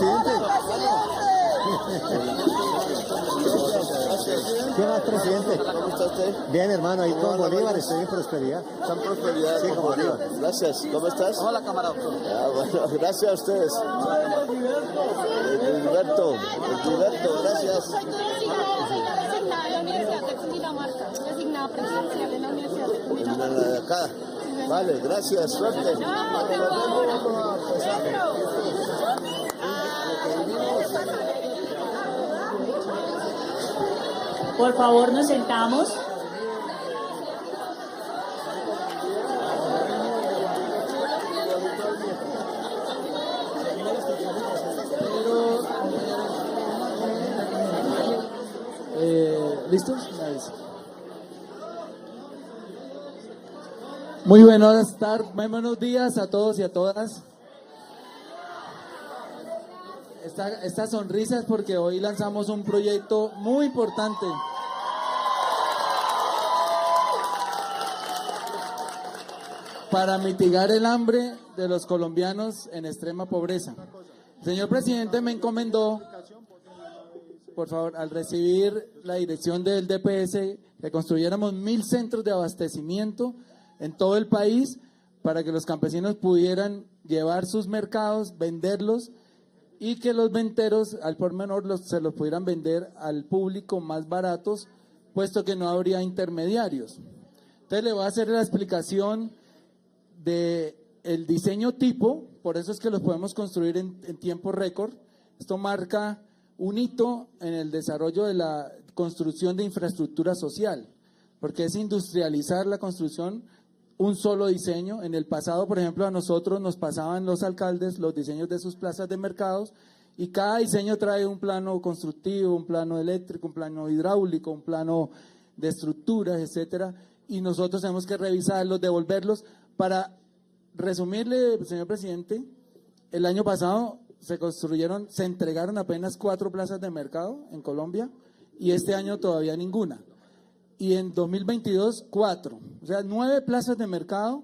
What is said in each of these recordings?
presidente. ¿Qué más, presidente? ¿Cómo está usted? Bien, hermano, ahí con Bolívar estoy en prosperidad. ¿Están prosperidad? Sí, con Bolívar. Gracias. ¿Cómo estás? Hola, camarada. Bueno, gracias a ustedes. Gilberto, gracias. Designada en la Universidad de Cundinamarca, designada presidencial en la Universidad de Cundinamarca. Acá. Vale, gracias. Suerte. Por favor, nos sentamos. ¿Listos? Muy buenos días a todos y a todas. Esta sonrisa es porque hoy lanzamos un proyecto muy importante. Para mitigar el hambre de los colombianos en extrema pobreza. El señor presidente me encomendó, por favor, al recibir la dirección del DPS, que construyéramos 1000 centros de abastecimiento en todo el país para que los campesinos pudieran llevar sus mercados, venderlos y que los venteros al por menor se los pudieran vender al público más baratos, puesto que no habría intermediarios. Entonces le voy a hacer la explicación de el diseño tipo, por eso es que los podemos construir en tiempo récord. Esto marca un hito en el desarrollo de la construcción de infraestructura social, porque es industrializar la construcción, un solo diseño. En el pasado, por ejemplo, a nosotros nos pasaban los alcaldes los diseños de sus plazas de mercados y cada diseño trae un plano constructivo, un plano eléctrico, un plano hidráulico, un plano de estructuras, etcétera, y nosotros tenemos que revisarlos, devolverlos. Para resumirle, señor presidente, el año pasado se entregaron apenas 4 plazas de mercado en Colombia y este año todavía ninguna. Y en 2022, 4. O sea, 9 plazas de mercado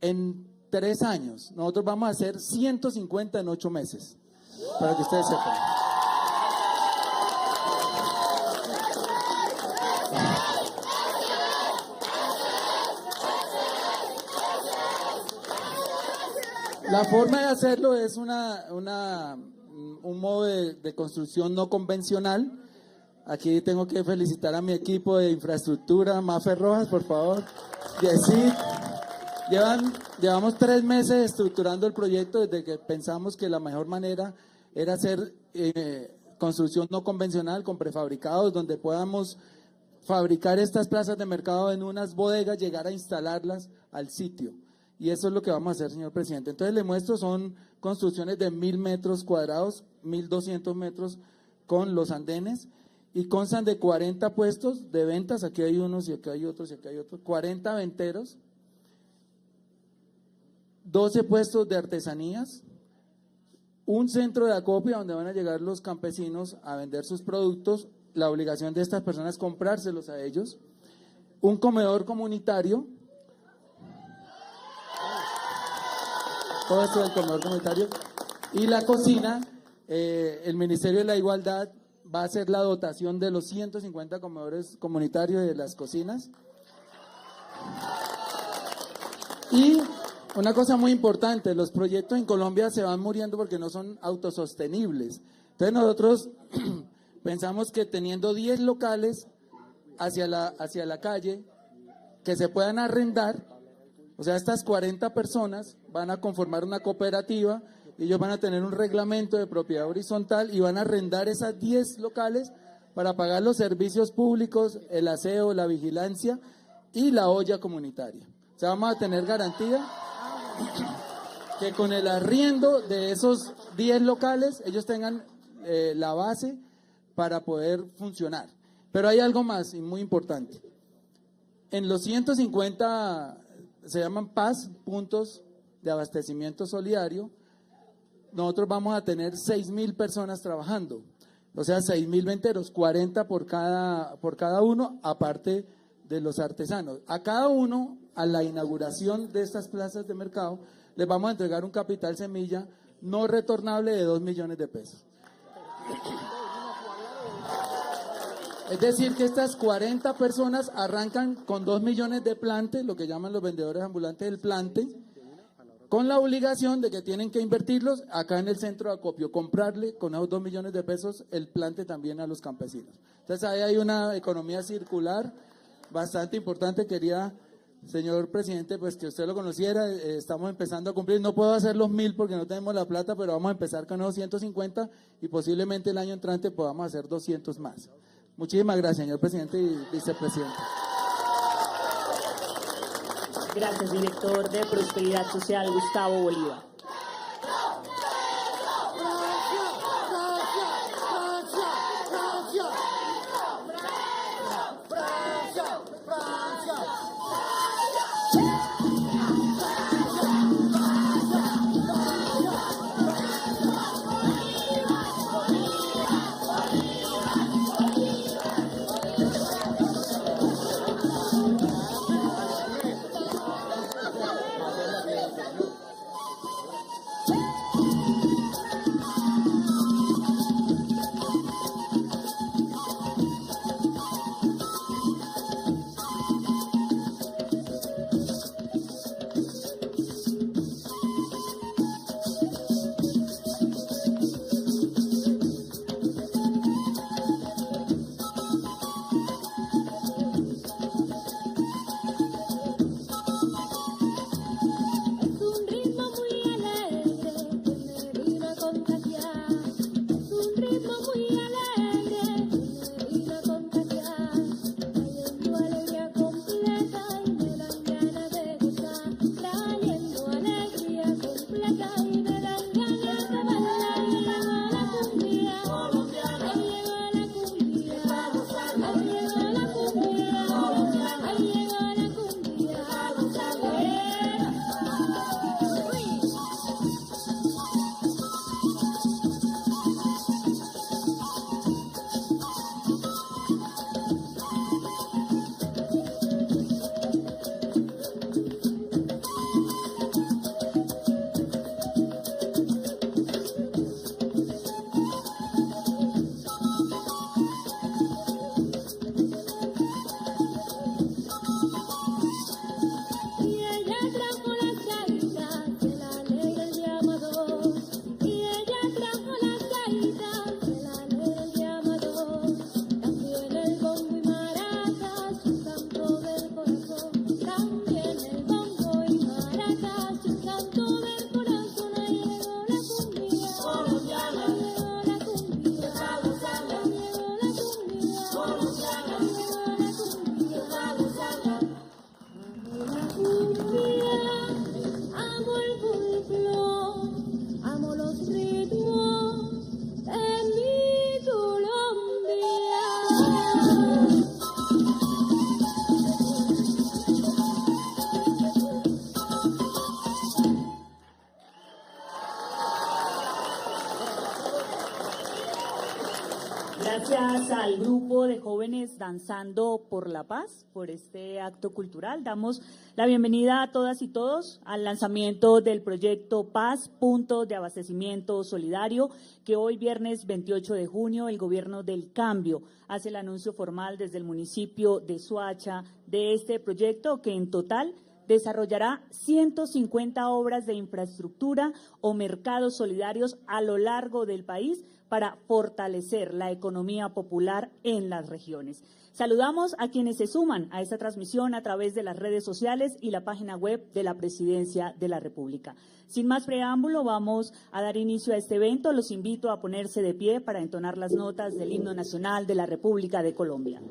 en 3 años. Nosotros vamos a hacer 150 en 8 meses, para que ustedes sepan. La forma de hacerlo es un modo de construcción no convencional. Aquí tengo que felicitar a mi equipo de infraestructura, Mafe Rojas, por favor, Yesid. Llevamos 3 meses estructurando el proyecto desde que pensamos que la mejor manera era hacer construcción no convencional con prefabricados, donde podamos fabricar estas plazas de mercado en unas bodegas, llegar a instalarlas al sitio. Y eso es lo que vamos a hacer, señor presidente. Entonces le muestro, son construcciones de 1000 metros cuadrados, 1200 metros con los andenes, y constan de 40 puestos de ventas. Aquí hay unos y aquí hay otros y aquí hay otros, 40 venteros, 12 puestos de artesanías, un centro de acopio donde van a llegar los campesinos a vender sus productos. La obligación de estas personas es comprárselos a ellos, un comedor comunitario. Todo esto del comedor comunitario y la cocina. El Ministerio de la Igualdad va a hacer la dotación de los 150 comedores comunitarios de las cocinas. Y una cosa muy importante, los proyectos en Colombia se van muriendo porque no son autosostenibles. Entonces nosotros pensamos que teniendo 10 locales hacia la calle que se puedan arrendar, o sea, estas 40 personas van a conformar una cooperativa y ellos van a tener un reglamento de propiedad horizontal y van a arrendar esas 10 locales para pagar los servicios públicos, el aseo, la vigilancia y la olla comunitaria. O sea, vamos a tener garantía que con el arriendo de esos 10 locales ellos tengan la base para poder funcionar. Pero hay algo más y muy importante. En los 150... se llaman PAS, puntos de abastecimiento solidario, nosotros vamos a tener 6.000 personas trabajando, o sea, 6.000 venteros, 40 por cada uno, aparte de los artesanos. A cada uno, a la inauguración de estas plazas de mercado, les vamos a entregar un capital semilla no retornable de 2 millones de pesos. Es decir, que estas 40 personas arrancan con 2 millones de plante, lo que llaman los vendedores ambulantes del plante, con la obligación de que tienen que invertirlos acá en el centro de acopio, comprarle con esos 2 millones de pesos el plante también a los campesinos. Entonces ahí hay una economía circular bastante importante. Quería, señor presidente, pues que usted lo conociera. Estamos empezando a cumplir, no puedo hacer los 1000 porque no tenemos la plata, pero vamos a empezar con esos 150 y posiblemente el año entrante podamos hacer 200 más. Muchísimas gracias, señor presidente y vicepresidente. Gracias, director de Prosperidad Social, Gustavo Bolívar. Gracias al grupo de jóvenes Danzando por la Paz por este acto cultural. Damos la bienvenida a todas y todos al lanzamiento del proyecto Paz, punto de abastecimiento solidario, que hoy viernes 28 de junio el Gobierno del Cambio hace el anuncio formal desde el municipio de Soacha de este proyecto que en total desarrollará 150 obras de infraestructura o mercados solidarios a lo largo del país para fortalecer la economía popular en las regiones. Saludamos a quienes se suman a esta transmisión a través de las redes sociales y la página web de la Presidencia de la República. Sin más preámbulo, vamos a dar inicio a este evento. Los invito a ponerse de pie para entonar las notas del himno nacional de la República de Colombia.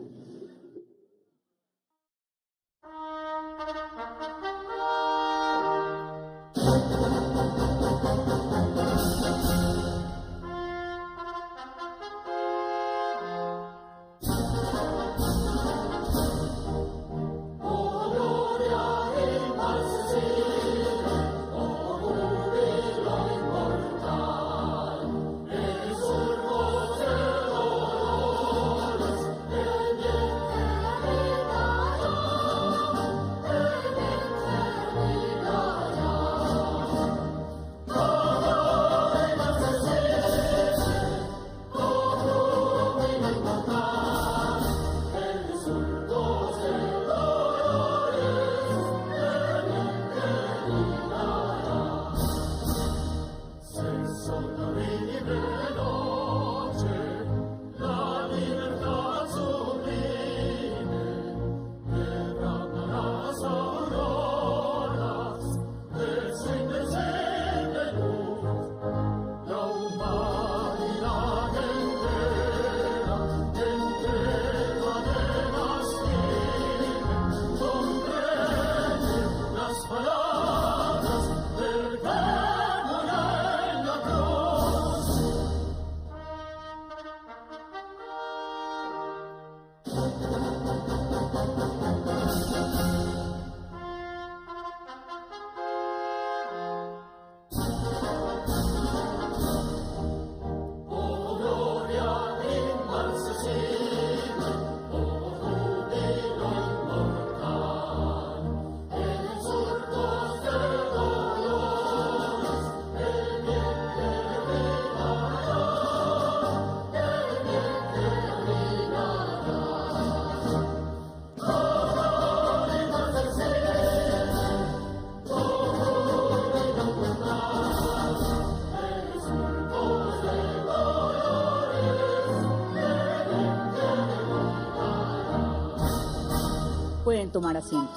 pueden tomar asiento.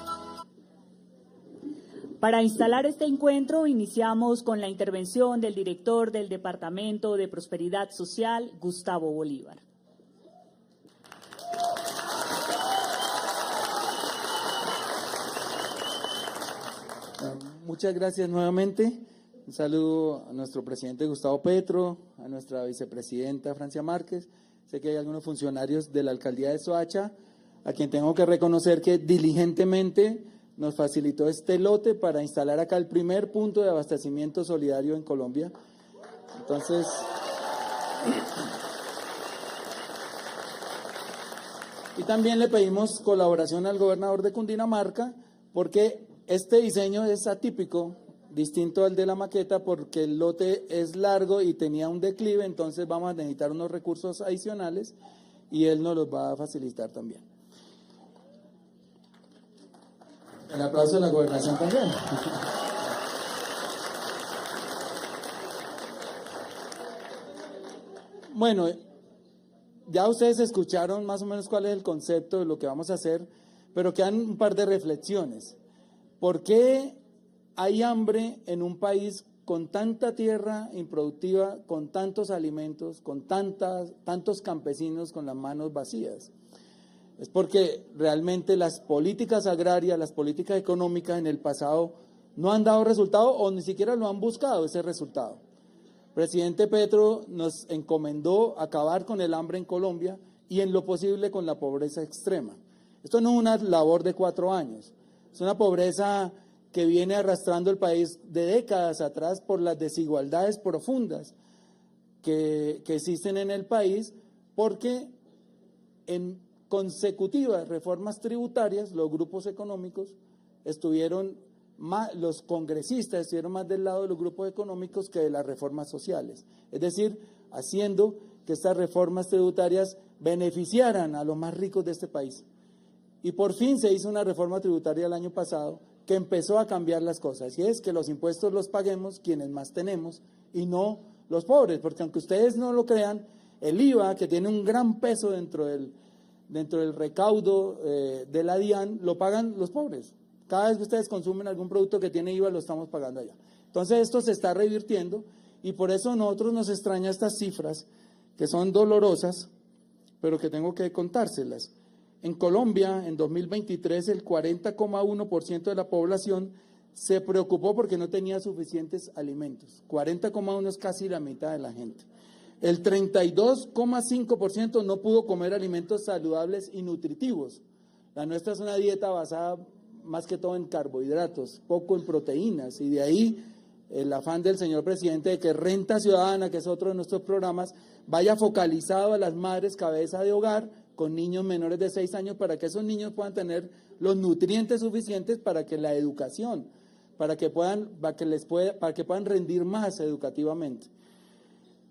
Para instalar este encuentro, iniciamos con la intervención del director del Departamento de Prosperidad Social, Gustavo Bolívar. Muchas gracias nuevamente. Un saludo a nuestro presidente Gustavo Petro, a nuestra vicepresidenta Francia Márquez. Sé que hay algunos funcionarios de la alcaldía de Soacha, a quien tengo que reconocer que diligentemente nos facilitó este lote para instalar acá el primer punto de abastecimiento solidario en Colombia. Entonces, y también le pedimos colaboración al gobernador de Cundinamarca, porque este diseño es atípico, distinto al de la maqueta, porque el lote es largo y tenía un declive, entonces vamos a necesitar unos recursos adicionales y él nos los va a facilitar también. El aplauso de la gobernación también. Bueno, ya ustedes escucharon más o menos cuál es el concepto de lo que vamos a hacer, pero quedan un par de reflexiones. ¿Por qué hay hambre en un país con tanta tierra improductiva, con tantos alimentos, con tantos campesinos con las manos vacías? Es porque realmente las políticas agrarias, las políticas económicas en el pasado no han dado resultado o ni siquiera lo han buscado ese resultado. El presidente Petro nos encomendó acabar con el hambre en Colombia y en lo posible con la pobreza extrema. Esto no es una labor de 4 años, es una pobreza que viene arrastrando el país de décadas atrás por las desigualdades profundas que existen en el país, porque en consecutivas reformas tributarias, los grupos económicos estuvieron más, los congresistas estuvieron más del lado de los grupos económicos que de las reformas sociales. Es decir, haciendo que estas reformas tributarias beneficiaran a los más ricos de este país. Y por fin se hizo una reforma tributaria el año pasado que empezó a cambiar las cosas, y es que los impuestos los paguemos quienes más tenemos y no los pobres, porque aunque ustedes no lo crean, el IVA, que tiene un gran peso dentro del recaudo de la DIAN, lo pagan los pobres. Cada vez que ustedes consumen algún producto que tiene IVA, lo estamos pagando allá. Entonces esto se está revirtiendo y por eso a nosotros nos extraña estas cifras que son dolorosas, pero que tengo que contárselas. En Colombia, en 2023, el 40,1% de la población se preocupó porque no tenía suficientes alimentos. 40,1% es casi la mitad de la gente. El 32,5% no pudo comer alimentos saludables y nutritivos. La nuestra es una dieta basada más que todo en carbohidratos, poco en proteínas, y de ahí el afán del señor presidente de que Renta Ciudadana, que es otro de nuestros programas, vaya focalizado a las madres cabeza de hogar con niños menores de 6 años para que esos niños puedan tener los nutrientes suficientes para que la educación, para que puedan rendir más educativamente.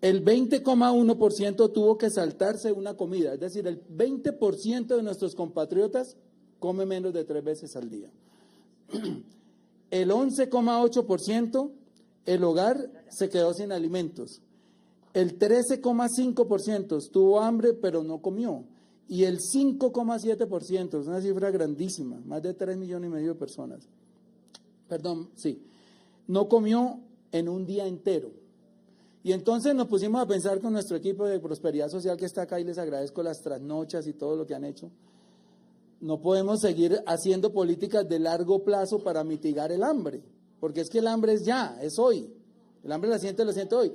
El 20,1% tuvo que saltarse una comida, es decir, el 20% de nuestros compatriotas come menos de 3 veces al día. El 11,8%, el hogar se quedó sin alimentos. El 13,5% tuvo hambre pero no comió. Y el 5,7%, es una cifra grandísima, más de 3,5 millones de personas, no comió en un día entero. Y entonces nos pusimos a pensar con nuestro equipo de prosperidad social que está acá, y les agradezco las trasnochas y todo lo que han hecho. No podemos seguir haciendo políticas de largo plazo para mitigar el hambre, porque es que el hambre es ya, es hoy. El hambre lo siente hoy.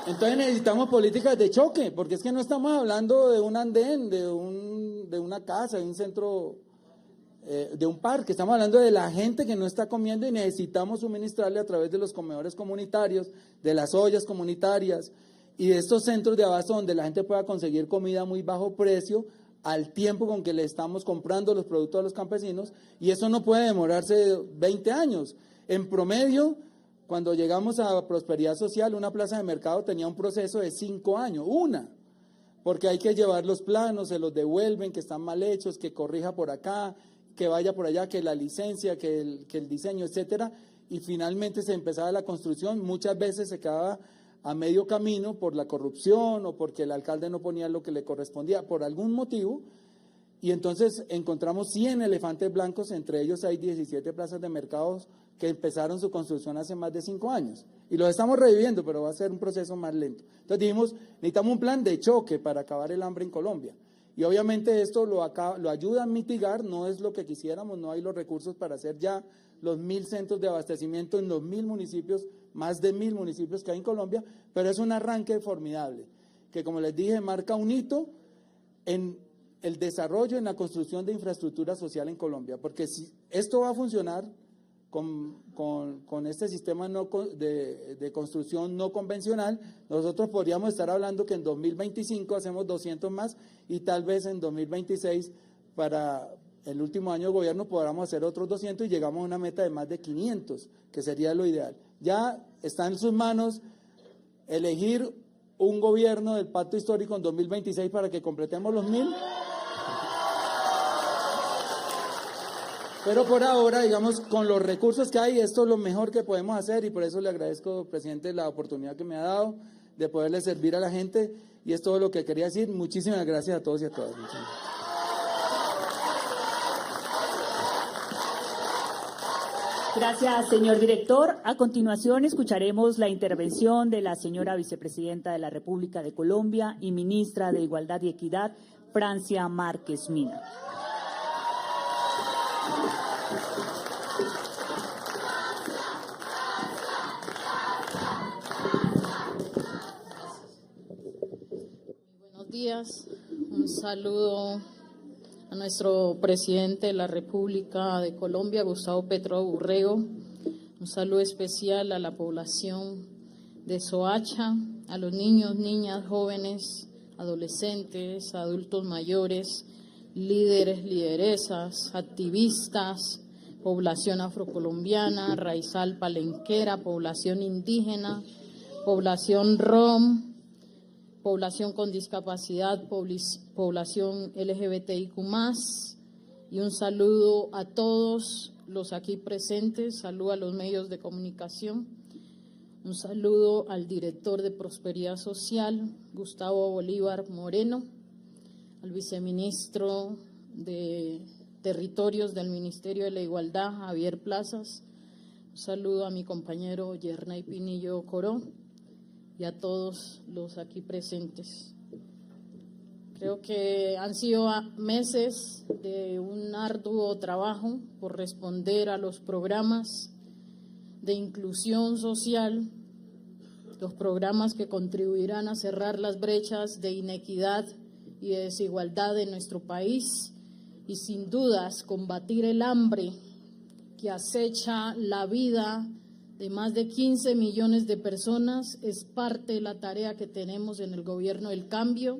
Entonces necesitamos políticas de choque, porque es que no estamos hablando de un andén, de una casa, de un centro, de un parque. Estamos hablando de la gente que no está comiendo y necesitamos suministrarle a través de los comedores comunitarios, de las ollas comunitarias y de estos centros de abasto donde la gente pueda conseguir comida a muy bajo precio al tiempo con que le estamos comprando los productos a los campesinos, y eso no puede demorarse 20 años. En promedio, cuando llegamos a Prosperidad Social, una plaza de mercado tenía un proceso de 5 años, porque hay que llevar los planos, se los devuelven, que están mal hechos, que corrija por acá, que vaya por allá, que la licencia, que el diseño, etcétera, y finalmente se empezaba la construcción. Muchas veces se quedaba a medio camino por la corrupción o porque el alcalde no ponía lo que le correspondía, por algún motivo. Y entonces encontramos 100 elefantes blancos, entre ellos hay 17 plazas de mercados que empezaron su construcción hace más de 5 años. Y los estamos reviviendo, pero va a ser un proceso más lento. Entonces dijimos, necesitamos un plan de choque para acabar el hambre en Colombia. Y obviamente esto lo ayuda a mitigar, no es lo que quisiéramos, no hay los recursos para hacer ya los 1.000 centros de abastecimiento en los 1.000 municipios, más de 1.000 municipios que hay en Colombia, pero es un arranque formidable, que como les dije, marca un hito en el desarrollo, en la construcción de infraestructura social en Colombia, porque si esto va a funcionar con este sistema de construcción no convencional, nosotros podríamos estar hablando que en 2025 hacemos 200 más y tal vez en 2026 para el último año de gobierno podamos hacer otros 200 y llegamos a una meta de más de 500, que sería lo ideal. Ya está en sus manos elegir un gobierno del pacto histórico en 2026 para que completemos los 1.000. Pero por ahora, digamos, con los recursos que hay, esto es lo mejor que podemos hacer y por eso le agradezco, presidente, la oportunidad que me ha dado de poderle servir a la gente y es todo lo que quería decir. Muchísimas gracias a todos y a todas. Gracias, señor director. A continuación escucharemos la intervención de la señora vicepresidenta de la República de Colombia y ministra de Igualdad y Equidad, Francia Márquez Mina. Buenos días, un saludo a nuestro presidente de la República de Colombia, Gustavo Petro Urrego, un saludo especial a la población de Soacha, a los niños, niñas, jóvenes, adolescentes, adultos mayores, líderes, lideresas, activistas, población afrocolombiana, raizal palenquera, población indígena, población rom, población con discapacidad, población LGBTIQ+, y un saludo a todos los aquí presentes, saludo a los medios de comunicación, un saludo al director de Prosperidad Social, Gustavo Bolívar Moreno, al viceministro de Territorios del Ministerio de la Igualdad, Javier Plazas, un saludo a mi compañero Yernay Pinillo Coró y a todos los aquí presentes. Creo que han sido meses de un arduo trabajo por responder a los programas de inclusión social, los programas que contribuirán a cerrar las brechas de inequidad y de desigualdad en nuestro país y sin dudas combatir el hambre que acecha la vida de más de 15 millones de personas es parte de la tarea que tenemos en el Gobierno del Cambio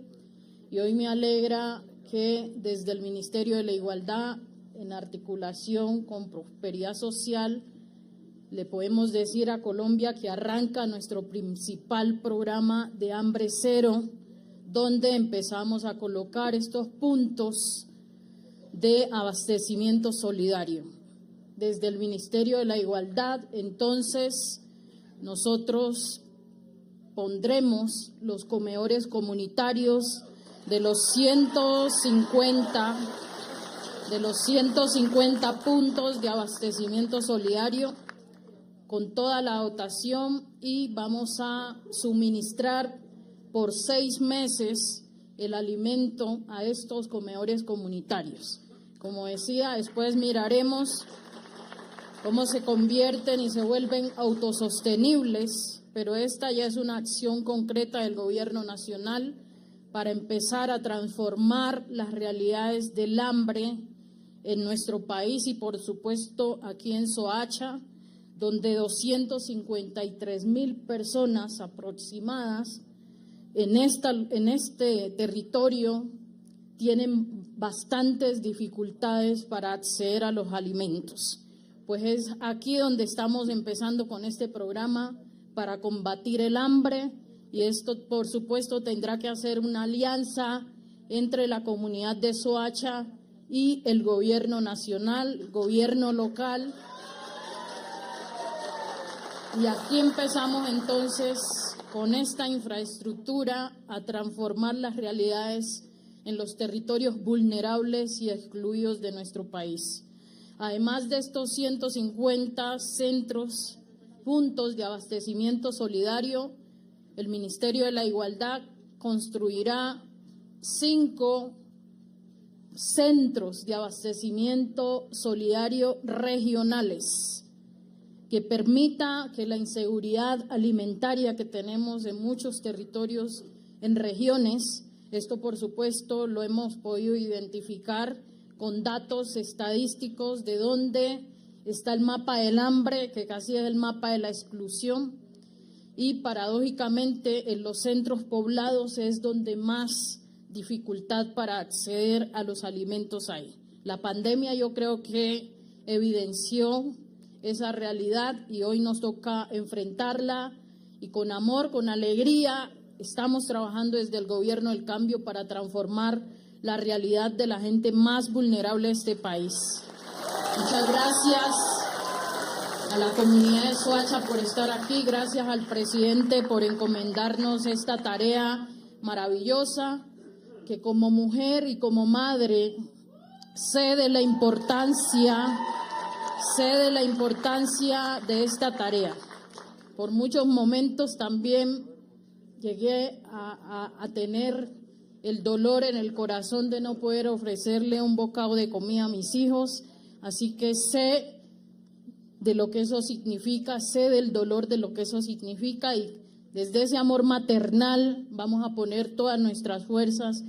y hoy me alegra que desde el Ministerio de la Igualdad, en articulación con Prosperidad Social, le podemos decir a Colombia que arranca nuestro principal programa de hambre cero, donde empezamos a colocar estos puntos de abastecimiento solidario. Desde el Ministerio de la Igualdad, entonces, nosotros pondremos los comedores comunitarios de los 150 puntos de abastecimiento solidario con toda la dotación y vamos a suministrar por 6 meses el alimento a estos comedores comunitarios. Como decía, después miraremos cómo se convierten y se vuelven autosostenibles, pero esta ya es una acción concreta del Gobierno Nacional para empezar a transformar las realidades del hambre en nuestro país y, por supuesto, aquí en Soacha, donde 253,000 personas aproximadas en este territorio tienen bastantes dificultades para acceder a los alimentos. Pues es aquí donde estamos empezando con este programa para combatir el hambre y esto, por supuesto, tendrá que hacer una alianza entre la comunidad de Soacha y el gobierno nacional, gobierno local. Y aquí empezamos entonces con esta infraestructura a transformar las realidades en los territorios vulnerables y excluidos de nuestro país. Además de estos 150 centros, puntos de abastecimiento solidario, el Ministerio de la Igualdad construirá 5 centros de abastecimiento solidario regionales que permita que la inseguridad alimentaria que tenemos en muchos territorios, en regiones, esto por supuesto lo hemos podido identificar con datos estadísticos de dónde está el mapa del hambre, que casi es el mapa de la exclusión, y paradójicamente en los centros poblados es donde más dificultad para acceder a los alimentos hay. La pandemia yo creo que evidenció esa realidad y hoy nos toca enfrentarla y con amor, con alegría, estamos trabajando desde el Gobierno del Cambio para transformar la realidad de la gente más vulnerable de este país. Muchas gracias a la comunidad de Soacha por estar aquí, gracias al presidente por encomendarnos esta tarea maravillosa, que como mujer y como madre sé de la importancia de esta tarea. Por muchos momentos también llegué a tener el dolor en el corazón de no poder ofrecerle un bocado de comida a mis hijos, así que sé de lo que eso significa, sé del dolor de lo que eso significa y desde ese amor maternal vamos a poner todas nuestras fuerzas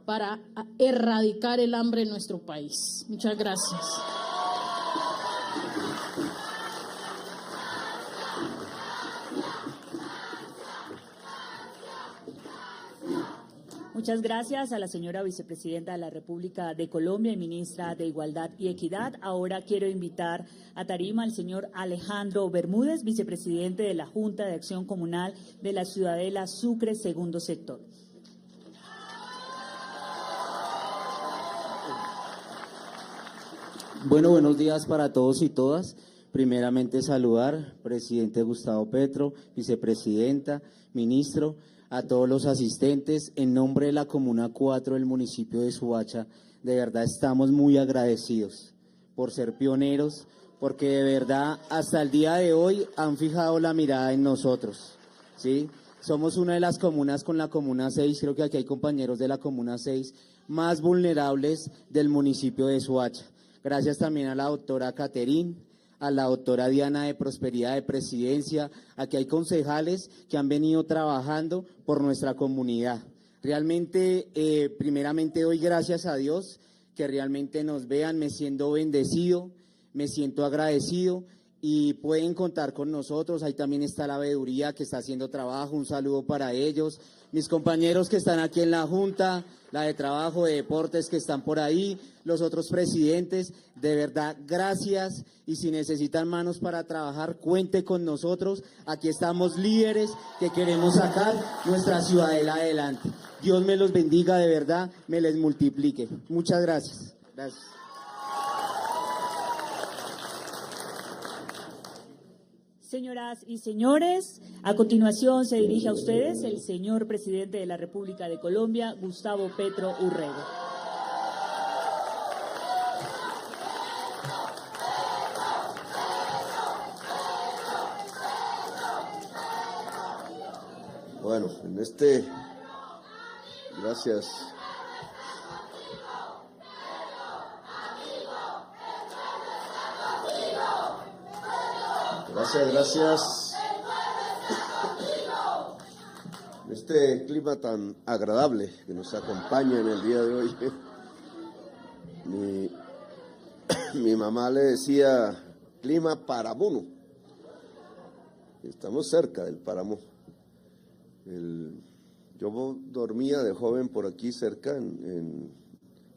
para erradicar el hambre en nuestro país. Muchas gracias. Muchas gracias a la señora vicepresidenta de la República de Colombia y ministra de Igualdad y Equidad. Ahora quiero invitar a tarima al señor Alejandro Bermúdez, vicepresidente de la Junta de Acción Comunal de la Ciudadela Sucre, segundo sector. Bueno, buenos días para todos y todas. Primeramente saludar, presidente Gustavo Petro, vicepresidenta, ministro, a todos los asistentes. En nombre de la Comuna 4 del municipio de Soacha, de verdad estamos muy agradecidos por ser pioneros, porque de verdad hasta el día de hoy han fijado la mirada en nosotros, ¿sí? Somos una de las comunas con la Comuna 6, creo que aquí hay compañeros de la Comuna 6, más vulnerables del municipio de Soacha. Gracias también a la doctora Caterín, a la doctora Diana de Prosperidad de Presidencia. Aquí hay concejales que han venido trabajando por nuestra comunidad. Realmente, primeramente doy gracias a Dios que realmente nos vean, me siento bendecido, me siento agradecido y pueden contar con nosotros. Ahí también está la veeduría que está haciendo trabajo, un saludo para ellos. Mis compañeros que están aquí en la Junta, la de Trabajo, de Deportes que están por ahí, los otros presidentes, de verdad, gracias, y si necesitan manos para trabajar, cuente con nosotros, aquí estamos líderes que queremos sacar nuestra ciudadela adelante. Dios me los bendiga, de verdad, me les multiplique. Muchas gracias. Gracias. Señoras y señores, a continuación se dirige a ustedes el señor presidente de la República de Colombia, Gustavo Petro Urrego. Bueno, gracias. Gracias. En este clima tan agradable que nos acompaña en el día de hoy, mi mamá le decía clima Paramuno. Estamos cerca del Páramo. Yo dormía de joven por aquí cerca, en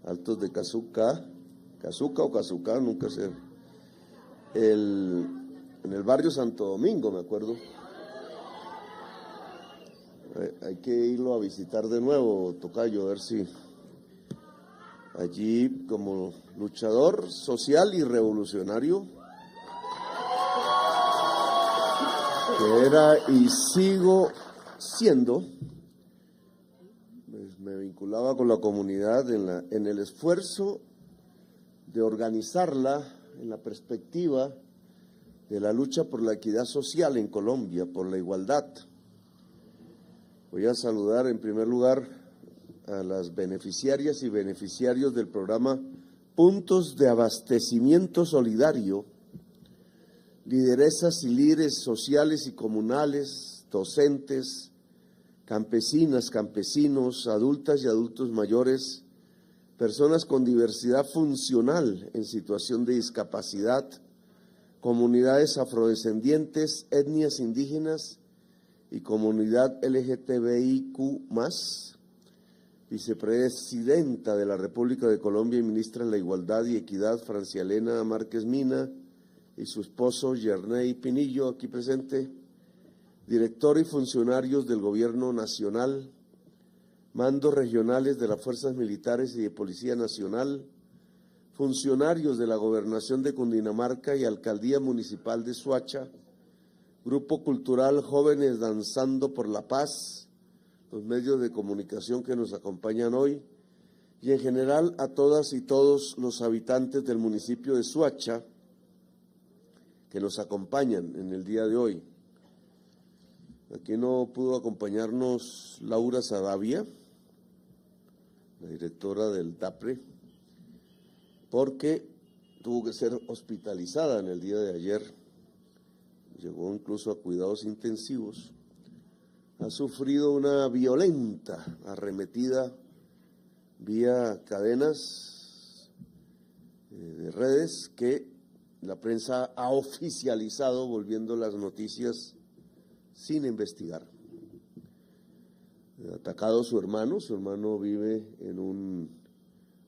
Altos de Cazuca o Cazuca, nunca sé. En el barrio Santo Domingo, me acuerdo. Hay que irlo a visitar de nuevo, tocayo, a ver si allí como luchador social y revolucionario que era y sigo siendo, me vinculaba con la comunidad en el esfuerzo de organizarla en la perspectiva de la lucha por la equidad social en Colombia, por la igualdad. Voy a saludar en primer lugar a las beneficiarias y beneficiarios del programa Puntos de Abastecimiento Solidario, lideresas y líderes sociales y comunales, docentes, campesinas, campesinos, adultas y adultos mayores, personas con diversidad funcional en situación de discapacidad, comunidades afrodescendientes, etnias indígenas y comunidad LGTBIQ+, vicepresidenta de la República de Colombia y ministra de la Igualdad y Equidad, Francialena Márquez Mina, y su esposo Yerney Pinillo, aquí presente, director y funcionarios del Gobierno Nacional, mandos regionales de las Fuerzas Militares y de Policía Nacional, funcionarios de la Gobernación de Cundinamarca y Alcaldía Municipal de Soacha, Grupo Cultural Jóvenes Danzando por la Paz, los medios de comunicación que nos acompañan hoy, y en general a todas y todos los habitantes del municipio de Soacha que nos acompañan en el día de hoy. Aquí no pudo acompañarnos Laura Sadavia, la directora del DAPRE, porque tuvo que ser hospitalizada en el día de ayer, llegó incluso a cuidados intensivos, ha sufrido una violenta arremetida vía cadenas de redes que la prensa ha oficializado, volviendo las noticias sin investigar. Ha atacado a su hermano vive en un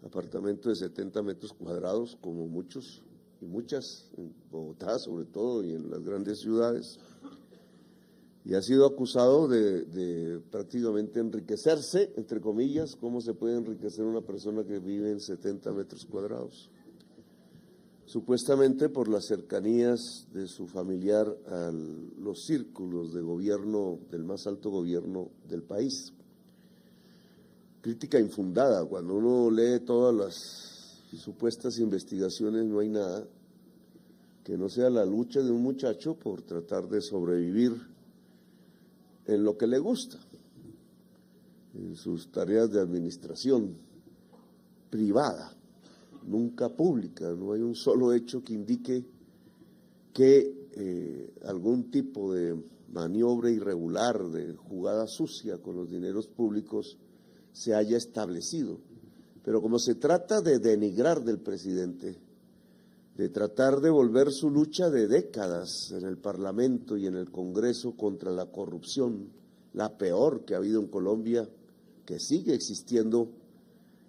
apartamento de 70 metros cuadrados, como muchos y muchas, en Bogotá sobre todo y en las grandes ciudades, y ha sido acusado de prácticamente enriquecerse, entre comillas. ¿Cómo se puede enriquecer una persona que vive en 70 metros cuadrados? Supuestamente por las cercanías de su familiar a los círculos de gobierno, del más alto gobierno del país. Crítica infundada. Cuando uno lee todas las supuestas investigaciones, no hay nada que no sea la lucha de un muchacho por tratar de sobrevivir en lo que le gusta, en sus tareas de administración privada, nunca pública. No hay un solo hecho que indique que algún tipo de maniobra irregular, de jugada sucia con los dineros públicos se haya establecido. Pero como se trata de denigrar del presidente, de tratar de volver su lucha de décadas en el Parlamento y en el Congreso contra la corrupción, la peor que ha habido en Colombia, que sigue existiendo,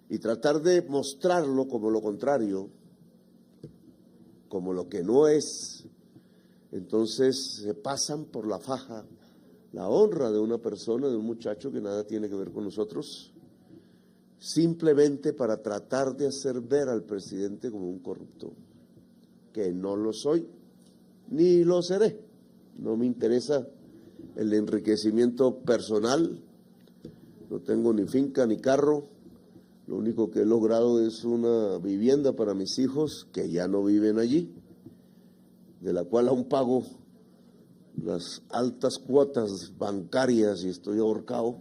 y tratar de mostrarlo como lo contrario, como lo que no es, entonces se pasan por la faja la honra de una persona, de un muchacho que nada tiene que ver con nosotros, simplemente para tratar de hacer ver al presidente como un corrupto, que no lo soy, ni lo seré. No me interesa el enriquecimiento personal, no tengo ni finca ni carro, lo único que he logrado es una vivienda para mis hijos que ya no viven allí, de la cual aún pago las altas cuotas bancarias y estoy ahorcado,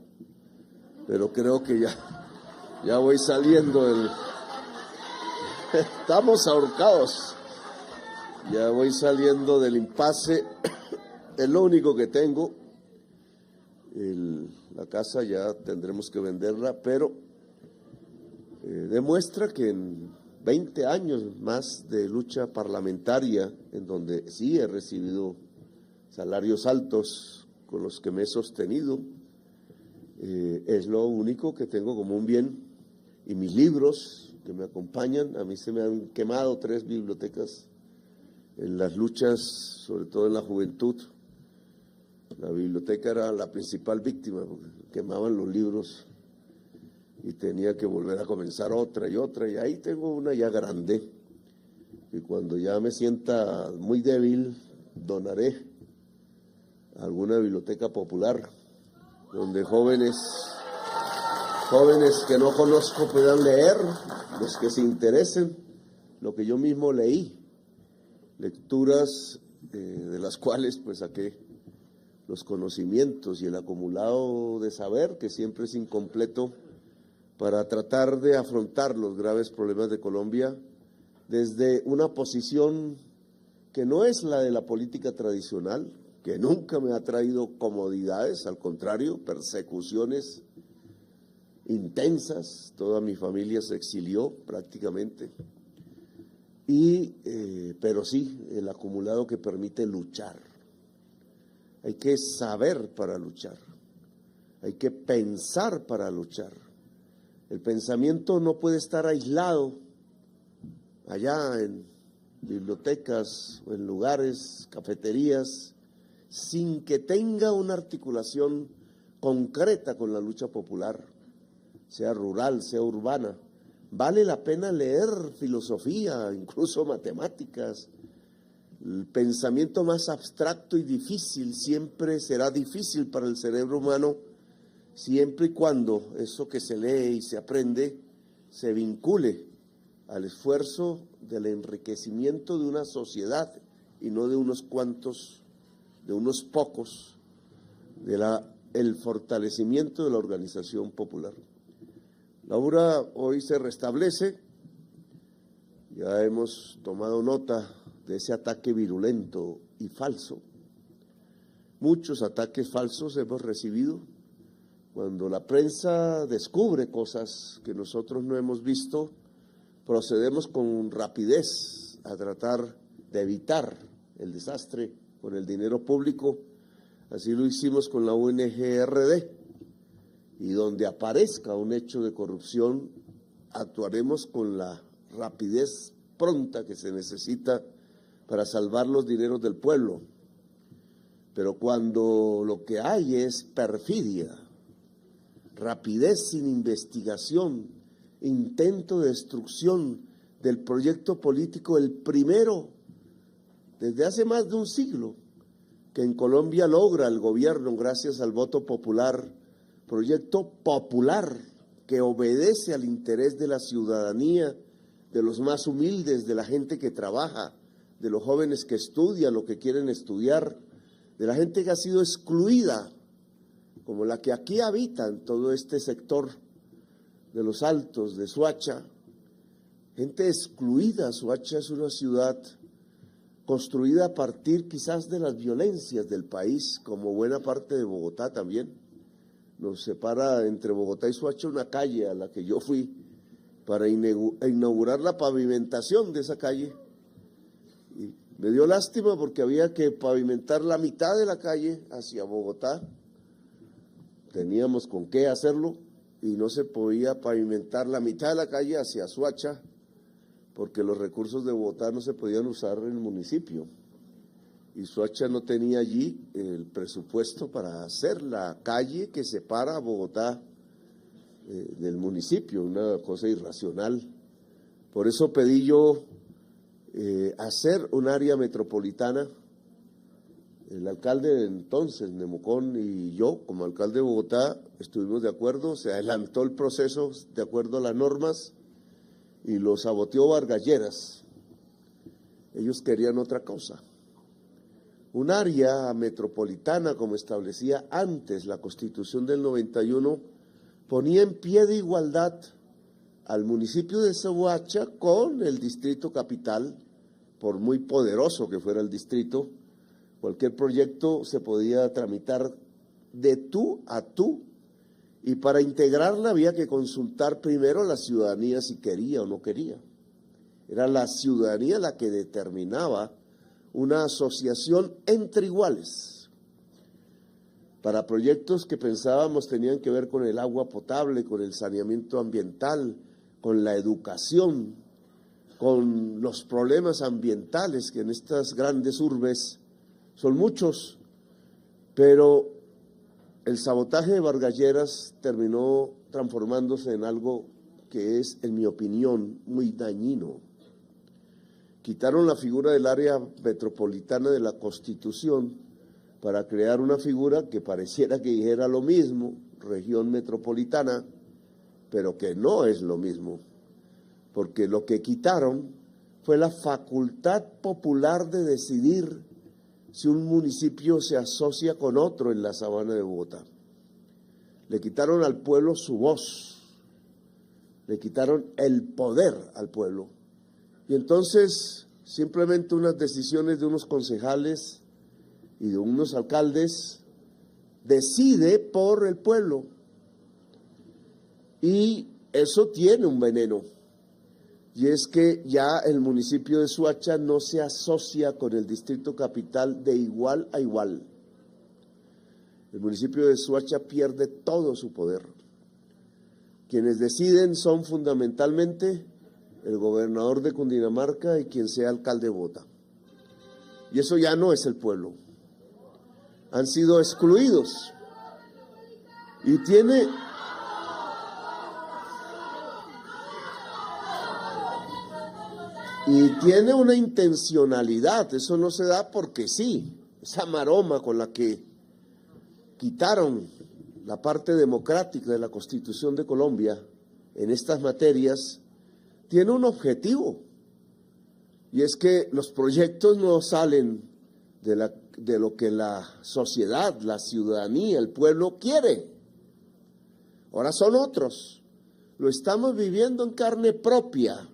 pero creo que ya voy saliendo del... Estamos ahorcados. Ya voy saliendo del impasse, es lo único que tengo. La casa ya tendremos que venderla, pero demuestra que en 20 años más de lucha parlamentaria, en donde sí he recibido salarios altos con los que me he sostenido, es lo único que tengo como un bien, y mis libros que me acompañan. A mí se me han quemado 3 bibliotecas en las luchas, sobre todo en la juventud. La biblioteca era la principal víctima, porque quemaban los libros y tenía que volver a comenzar otra, y ahí tengo una ya grande, y cuando ya me sienta muy débil, donaré a alguna biblioteca popular donde jóvenes que no conozco puedan leer, los que se interesen, lo que yo mismo leí, lecturas de las cuales pues saqué los conocimientos y el acumulado de saber, que siempre es incompleto, para tratar de afrontar los graves problemas de Colombia desde una posición que no es la de la política tradicional, que nunca me ha traído comodidades, al contrario, persecuciones intensas, toda mi familia se exilió prácticamente, pero sí el acumulado que permite luchar. Hay que saber para luchar, hay que pensar para luchar. El pensamiento no puede estar aislado allá en bibliotecas o en lugares, cafeterías, sin que tenga una articulación concreta con la lucha popular, sea rural, sea urbana. Vale la pena leer filosofía, incluso matemáticas. El pensamiento más abstracto y difícil siempre será difícil para el cerebro humano, siempre y cuando eso que se lee y se aprende se vincule al esfuerzo del enriquecimiento de una sociedad y no de unos cuantos, de unos pocos, el fortalecimiento de la organización popular. La obra hoy se restablece, ya hemos tomado nota de ese ataque virulento y falso. Muchos ataques falsos hemos recibido. Cuando la prensa descubre cosas que nosotros no hemos visto, procedemos con rapidez a tratar de evitar el desastre con el dinero público. Así lo hicimos con la ONG RD. Y donde aparezca un hecho de corrupción, actuaremos con la rapidez pronta que se necesita para salvar los dineros del pueblo. Pero cuando lo que hay es perfidia, rapidez sin investigación, intento de destrucción del proyecto político, el primero desde hace más de un siglo que en Colombia logra el gobierno gracias al voto popular, proyecto popular que obedece al interés de la ciudadanía, de los más humildes, de la gente que trabaja, de los jóvenes que estudian o que quieren estudiar, de la gente que ha sido excluida, como la que aquí habita en todo este sector de los Altos, de Soacha, gente excluida. Soacha es una ciudad construida a partir quizás de las violencias del país, como buena parte de Bogotá también. Nos separa entre Bogotá y Soacha una calle a la que yo fui para inaugurar la pavimentación de esa calle. Y me dio lástima porque había que pavimentar la mitad de la calle hacia Bogotá. Teníamos con qué hacerlo y no se podía pavimentar la mitad de la calle hacia Soacha porque los recursos de Bogotá no se podían usar en el municipio. Y Soacha no tenía allí el presupuesto para hacer la calle que separa a Bogotá del municipio, una cosa irracional. Por eso pedí yo hacer un área metropolitana. El alcalde de entonces, Nemocón, y yo, como alcalde de Bogotá, estuvimos de acuerdo, se adelantó el proceso de acuerdo a las normas y lo saboteó Vargas Lleras. Ellos querían otra cosa. Un área metropolitana, como establecía antes la Constitución del 91, ponía en pie de igualdad al municipio de Soacha con el distrito capital, por muy poderoso que fuera el distrito. Cualquier proyecto se podía tramitar de tú a tú, y para integrarla había que consultar primero a la ciudadanía si quería o no quería. Era la ciudadanía la que determinaba una asociación entre iguales para proyectos que pensábamos tenían que ver con el agua potable, con el saneamiento ambiental, con la educación, con los problemas ambientales que en estas grandes urbes son muchos, pero el sabotaje de Vargas Lleras terminó transformándose en algo que es, en mi opinión, muy dañino. Quitaron la figura del área metropolitana de la Constitución para crear una figura que pareciera que dijera lo mismo, región metropolitana, pero que no es lo mismo, porque lo que quitaron fue la facultad popular de decidir si un municipio se asocia con otro en la sabana de Bogotá. Le quitaron al pueblo su voz, le quitaron el poder al pueblo. Y entonces simplemente unas decisiones de unos concejales y de unos alcaldes decide por el pueblo. Y eso tiene un veneno. Y es que ya el municipio de Soacha no se asocia con el distrito capital de igual a igual. El municipio de Soacha pierde todo su poder. Quienes deciden son fundamentalmente el gobernador de Cundinamarca y quien sea alcalde de Bogotá. Y eso ya no es el pueblo. Han sido excluidos. Y tiene una intencionalidad, eso no se da porque sí, esa maroma con la que quitaron la parte democrática de la Constitución de Colombia en estas materias, tiene un objetivo, y es que los proyectos no salen de lo que la sociedad, la ciudadanía, el pueblo quiere. Ahora son otros, lo estamos viviendo en carne propia,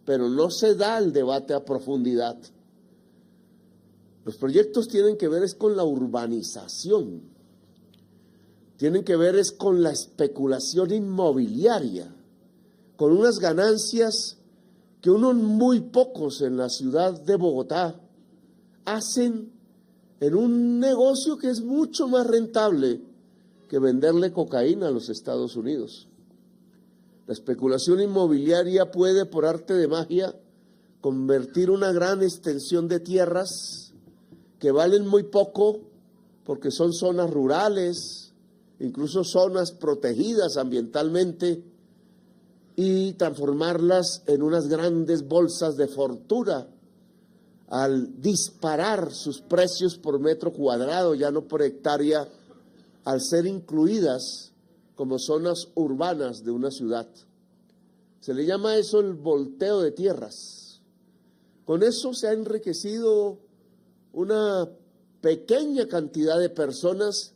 pero no se da el debate a profundidad. Los proyectos tienen que ver es con la urbanización, tienen que ver es con la especulación inmobiliaria, con unas ganancias que unos muy pocos en la ciudad de Bogotá hacen en un negocio que es mucho más rentable que venderle cocaína a los Estados Unidos. La especulación inmobiliaria puede, por arte de magia, convertir una gran extensión de tierras que valen muy poco porque son zonas rurales, incluso zonas protegidas ambientalmente, y transformarlas en unas grandes bolsas de fortuna al disparar sus precios por metro cuadrado, ya no por hectárea, al ser incluidas como zonas urbanas de una ciudad. Se le llama eso el volteo de tierras. Con eso se ha enriquecido una pequeña cantidad de personas,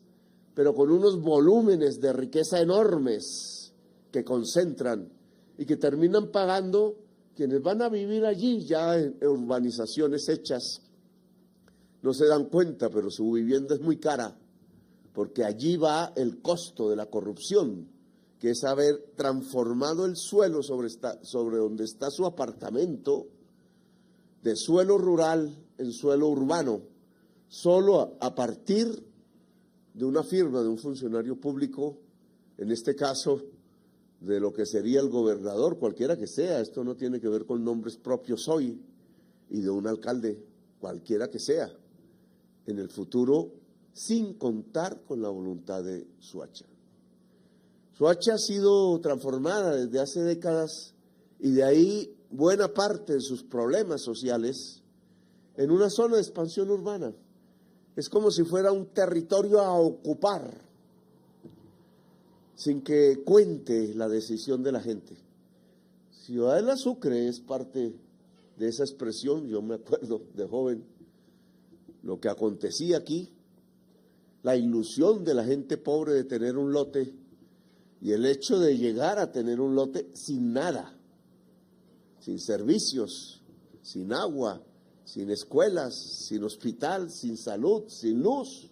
pero con unos volúmenes de riqueza enormes que concentran y que terminan pagando quienes van a vivir allí ya en urbanizaciones hechas. No se dan cuenta, pero su vivienda es muy cara, porque allí va el costo de la corrupción, que es haber transformado el suelo sobre donde está su apartamento, de suelo rural en suelo urbano, solo a partir de una firma de un funcionario público, en este caso de lo que sería el gobernador, cualquiera que sea. Esto no tiene que ver con nombres propios hoy, y de un alcalde, cualquiera que sea, en el futuro, sin contar con la voluntad de Soacha. Soacha ha sido transformada desde hace décadas, y de ahí buena parte de sus problemas sociales, en una zona de expansión urbana. Es como si fuera un territorio a ocupar, sin que cuente la decisión de la gente. Ciudadela Sucre es parte de esa expresión. Yo me acuerdo de joven lo que acontecía aquí, la ilusión de la gente pobre de tener un lote, y el hecho de llegar a tener un lote sin nada, sin servicios, sin agua, sin escuelas, sin hospital, sin salud, sin luz,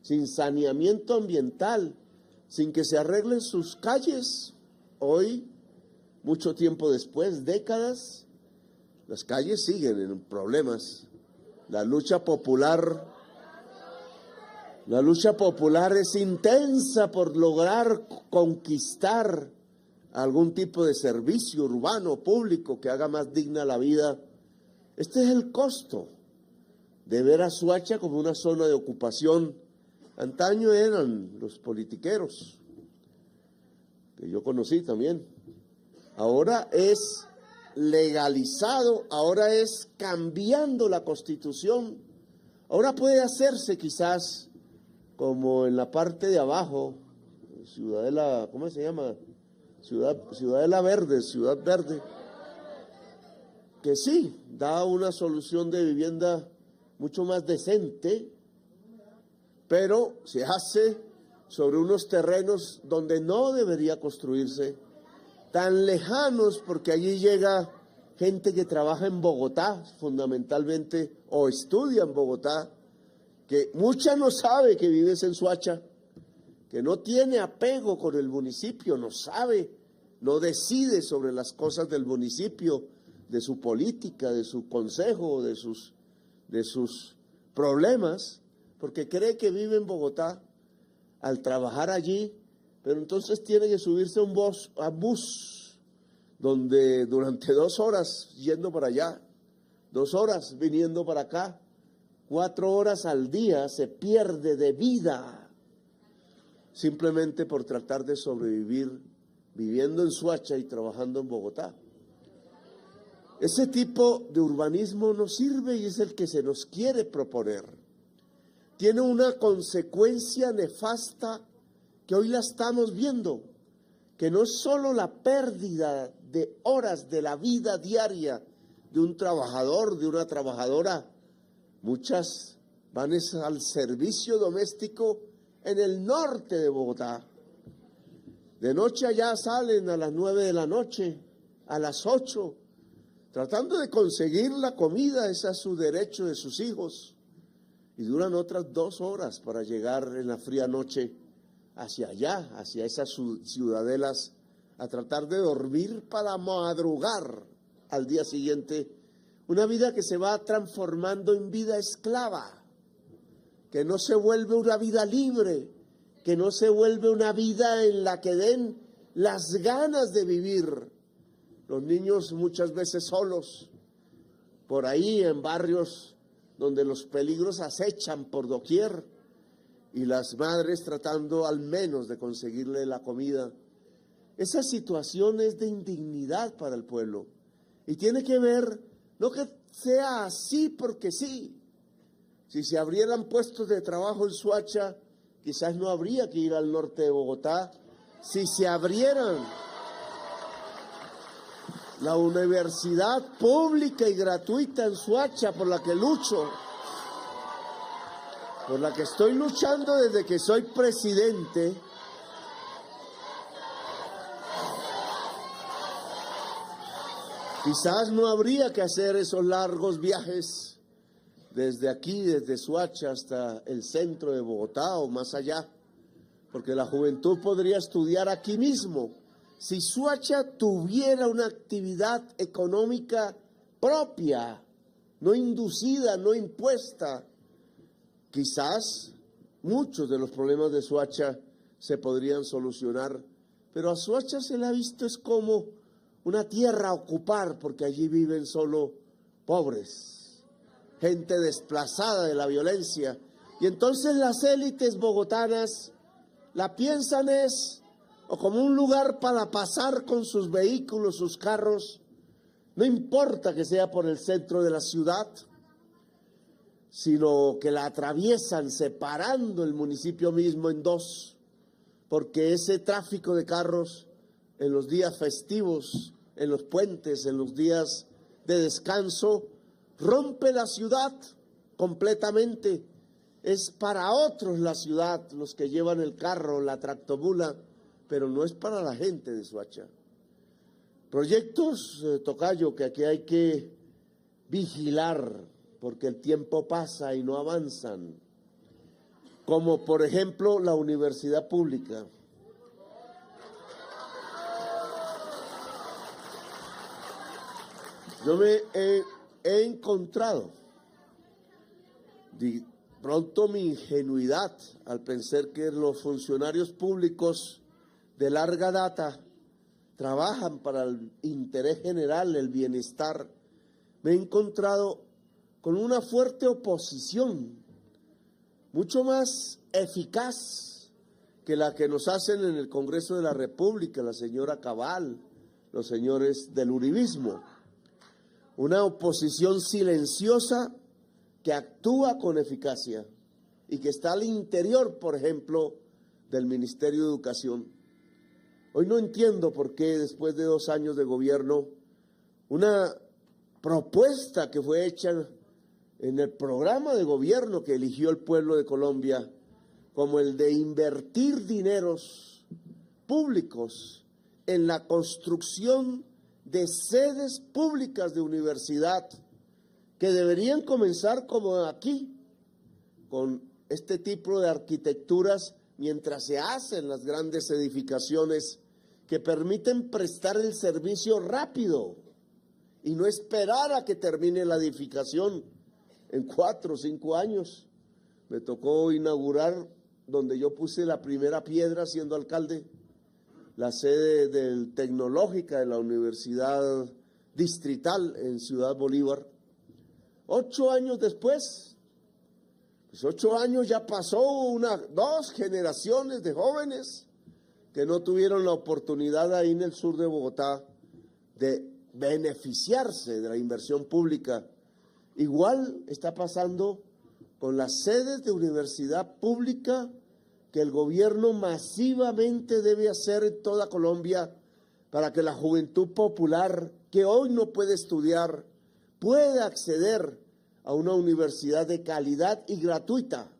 sin saneamiento ambiental, sin que se arreglen sus calles. Hoy, mucho tiempo después, décadas, las calles siguen en problemas. La lucha popular es intensa por lograr conquistar algún tipo de servicio urbano, público, que haga más digna la vida. Este es el costo de ver a Soacha como una zona de ocupación. Antaño eran los politiqueros, que yo conocí también. Ahora es legalizado, ahora es cambiando la Constitución, Ahora puede hacerse quizás como en la parte de abajo, Ciudadela, ¿cómo se llama? Ciudadela Verde, Ciudad Verde, que sí, da una solución de vivienda mucho más decente, pero se hace sobre unos terrenos donde no debería construirse, tan lejanos, porque allí llega gente que trabaja en Bogotá fundamentalmente o estudia en Bogotá, que mucha no sabe que vives en Soacha, que no tiene apego con el municipio, no sabe, no decide sobre las cosas del municipio, de su política, de su consejo, de sus problemas, porque cree que vive en Bogotá al trabajar allí, pero entonces tiene que subirse a un bus donde durante 2 horas yendo para allá, 2 horas viniendo para acá, 4 horas al día se pierde de vida simplemente por tratar de sobrevivir viviendo en Soacha y trabajando en Bogotá. Ese tipo de urbanismo no sirve y es el que se nos quiere proponer. Tiene una consecuencia nefasta que hoy la estamos viendo, que no es solo la pérdida de horas de la vida diaria de un trabajador, de una trabajadora, muchas van al servicio doméstico en el norte de Bogotá. De noche allá salen a las 9 de la noche, a las 8, tratando de conseguir la comida, ese es su derecho de sus hijos, y duran otras 2 horas para llegar en la fría noche hacia allá, hacia esas ciudadelas, a tratar de dormir para madrugar al día siguiente, una vida que se va transformando en vida esclava, que no se vuelve una vida libre, que no se vuelve una vida en la que den las ganas de vivir. Los niños muchas veces solos, por ahí en barrios donde los peligros acechan por doquier, y las madres tratando al menos de conseguirle la comida. Esa situación es de indignidad para el pueblo, y tiene que ver, no que sea así porque sí. Si se abrieran puestos de trabajo en Soacha, quizás no habría que ir al norte de Bogotá. Si se abrieran la universidad pública y gratuita en Soacha, por la que lucho, por la que estoy luchando desde que soy presidente, quizás no habría que hacer esos largos viajes desde aquí, desde Soacha hasta el centro de Bogotá o más allá, porque la juventud podría estudiar aquí mismo. Si Soacha tuviera una actividad económica propia, no inducida, no impuesta, quizás muchos de los problemas de Soacha se podrían solucionar, pero a Soacha se le ha visto es como una tierra a ocupar, porque allí viven solo pobres, gente desplazada de la violencia, y entonces las élites bogotanas la piensan o como un lugar para pasar con sus vehículos, sus carros, no importa que sea por el centro de la ciudad, sino que la atraviesan separando el municipio mismo en 2, porque ese tráfico de carros en los días festivos, en los puentes, en los días de descanso, rompe la ciudad completamente. Es para otros la ciudad, los que llevan el carro, la tractomula, pero no es para la gente de Soacha. Proyectos, Tocayo, que aquí hay que vigilar, porque el tiempo pasa y no avanzan, como por ejemplo la universidad pública. Yo me he encontrado, de pronto mi ingenuidad al pensar que los funcionarios públicos de larga data trabajan para el interés general, el bienestar. Me he encontrado con una fuerte oposición, mucho más eficaz que la que nos hacen en el Congreso de la República, la señora Cabal, los señores del uribismo. Una oposición silenciosa que actúa con eficacia y que está al interior, por ejemplo, del Ministerio de Educación. Hoy no entiendo por qué después de 2 años de gobierno, una propuesta que fue hecha en el programa de gobierno que eligió el pueblo de Colombia, como el de invertir dineros públicos en la construcción de sedes públicas de universidad, que deberían comenzar como aquí, con este tipo de arquitecturas, mientras se hacen las grandes edificaciones que permiten prestar el servicio rápido y no esperar a que termine la edificación en 4 o 5 años. Me tocó inaugurar, donde yo puse la primera piedra siendo alcalde, la sede del Tecnológica de la Universidad Distrital en Ciudad Bolívar. 8 años después, pues 8 años ya pasó 2 generaciones de jóvenes que no tuvieron la oportunidad ahí en el sur de Bogotá de beneficiarse de la inversión pública. Igual está pasando con las sedes de universidad pública que el gobierno masivamente debe hacer en toda Colombia para que la juventud popular que hoy no puede estudiar pueda acceder a una universidad de calidad y gratuita.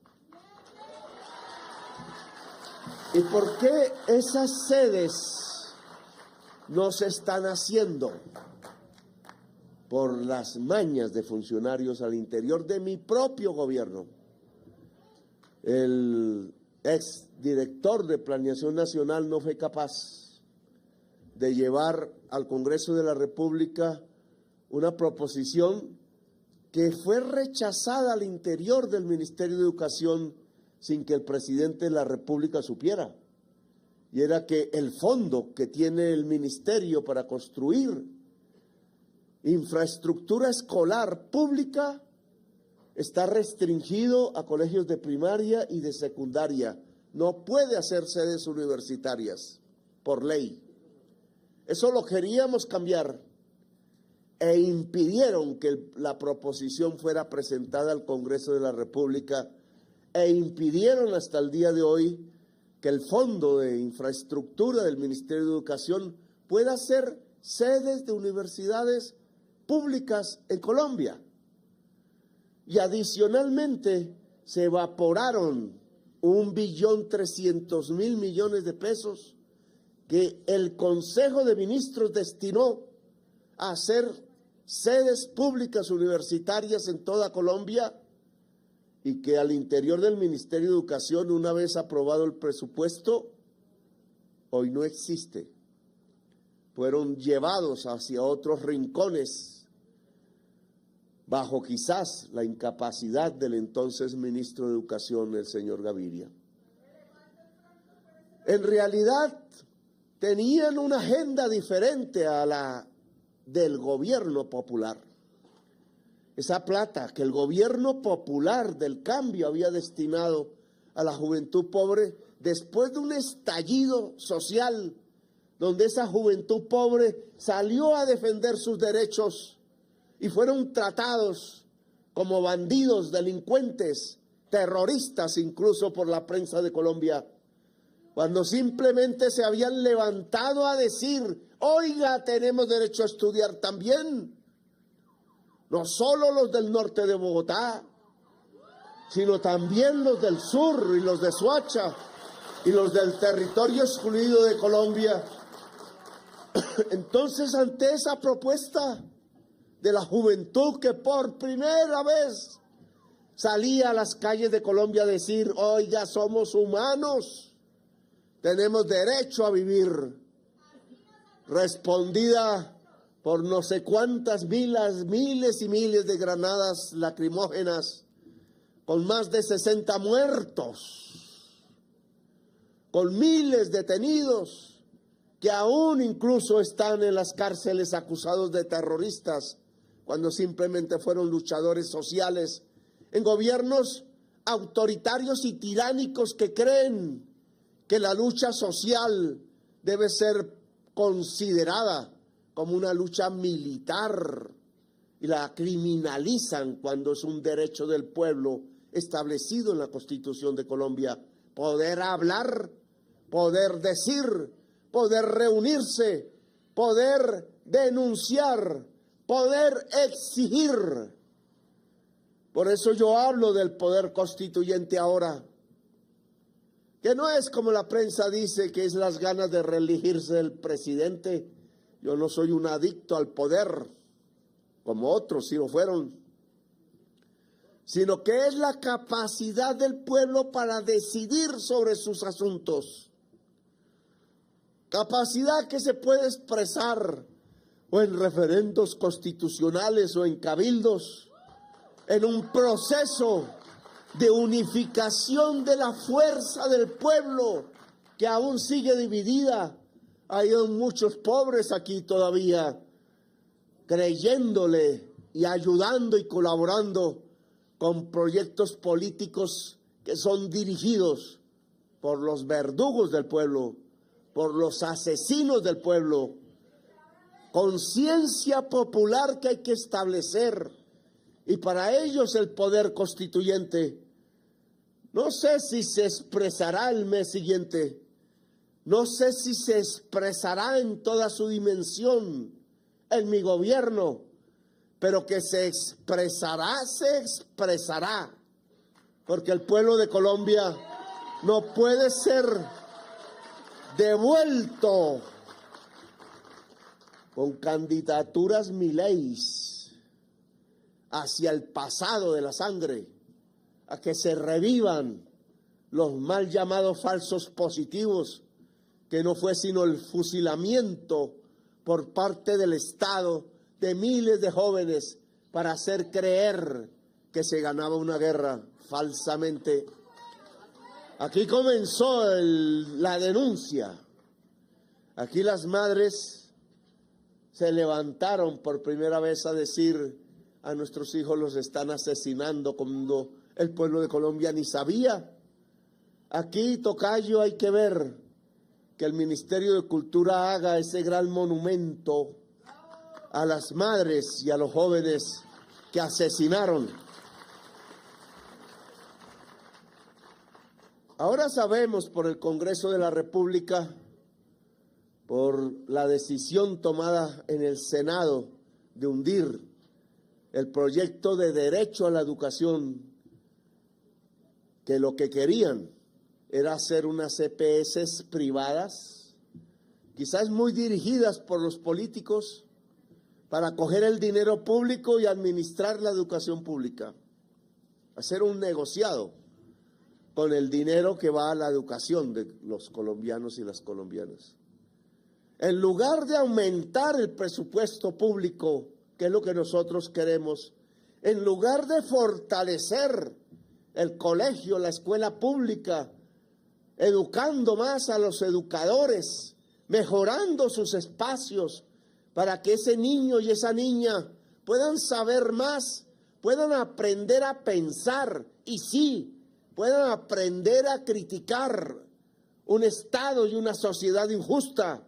¿Y por qué esas sedes no se están haciendo? Por las mañas de funcionarios al interior de mi propio gobierno. El ex director de Planeación Nacional no fue capaz de llevar al Congreso de la República una proposición que fue rechazada al interior del Ministerio de Educación sin que el presidente de la República supiera. Y era que el fondo que tiene el ministerio para construir infraestructura escolar pública está restringido a colegios de primaria y de secundaria. No puede hacer sedes universitarias por ley. Eso lo queríamos cambiar e impidieron que la proposición fuera presentada al Congreso de la República e impidieron hasta el día de hoy que el Fondo de Infraestructura del Ministerio de Educación pueda hacer sedes de universidades públicas en Colombia. Y adicionalmente se evaporaron 1.300.000 millones de pesos que el Consejo de Ministros destinó a hacer sedes públicas universitarias en toda Colombia y que al interior del Ministerio de Educación, una vez aprobado el presupuesto, hoy no existe. Fueron llevados hacia otros rincones bajo quizás la incapacidad del entonces ministro de Educación, el señor Gaviria. En realidad tenían una agenda diferente a la del gobierno popular. Esa plata que el gobierno popular del cambio había destinado a la juventud pobre después de un estallido social donde esa juventud pobre salió a defender sus derechos y fueron tratados como bandidos, delincuentes, terroristas incluso por la prensa de Colombia, cuando simplemente se habían levantado a decir: oiga, tenemos derecho a estudiar también, no solo los del norte de Bogotá, sino también los del sur y los de Soacha y los del territorio excluido de Colombia. Entonces, ante esa propuesta de la juventud que por primera vez salía a las calles de Colombia a decir: oiga, somos humanos, tenemos derecho a vivir, respondida por no sé cuántas miles y miles de granadas lacrimógenas, con más de 60 muertos, con miles detenidos que aún incluso están en las cárceles acusados de terroristas, cuando simplemente fueron luchadores sociales, en gobiernos autoritarios y tiránicos que creen que la lucha social debe ser considerada como una lucha militar y la criminalizan cuando es un derecho del pueblo establecido en la Constitución de Colombia. Poder hablar, poder decir, poder reunirse, poder denunciar, poder exigir. Por eso yo hablo del poder constituyente ahora, que no es como la prensa dice, que es las ganas de reelegirse del presidente. Yo no soy un adicto al poder, como otros sí lo fueron, sino que es la capacidad del pueblo para decidir sobre sus asuntos. Capacidad que se puede expresar o en referendos constitucionales o en cabildos, en un proceso de unificación de la fuerza del pueblo que aún sigue dividida. Hay muchos pobres aquí todavía creyéndole y ayudando y colaborando con proyectos políticos que son dirigidos por los verdugos del pueblo, por los asesinos del pueblo. Conciencia popular que hay que establecer, y para ellos el poder constituyente. No sé si se expresará el mes siguiente, no sé si se expresará en toda su dimensión en mi gobierno, pero que se expresará, porque el pueblo de Colombia no puede ser devuelto con candidaturas mileis hacia el pasado de la sangre, a que se revivan los mal llamados falsos positivos, que no fue sino el fusilamiento por parte del Estado de miles de jóvenes para hacer creer que se ganaba una guerra falsamente. Aquí comenzó la denuncia. Aquí las madres se levantaron por primera vez a decir: a nuestros hijos los están asesinando, cuando el pueblo de Colombia ni sabía. Aquí, tocayo, hay que ver que el Ministerio de Cultura haga ese gran monumento a las madres y a los jóvenes que asesinaron. Ahora sabemos por el Congreso de la República, por la decisión tomada en el Senado de hundir el proyecto de derecho a la educación, que lo que querían era hacer unas EPS privadas, quizás muy dirigidas por los políticos, para coger el dinero público y administrar la educación pública, hacer un negociado con el dinero que va a la educación de los colombianos y las colombianas. En lugar de aumentar el presupuesto público, que es lo que nosotros queremos, en lugar de fortalecer el colegio, la escuela pública, educando más a los educadores, mejorando sus espacios para que ese niño y esa niña puedan saber más, puedan aprender a pensar y sí, puedan aprender a criticar un Estado y una sociedad injusta,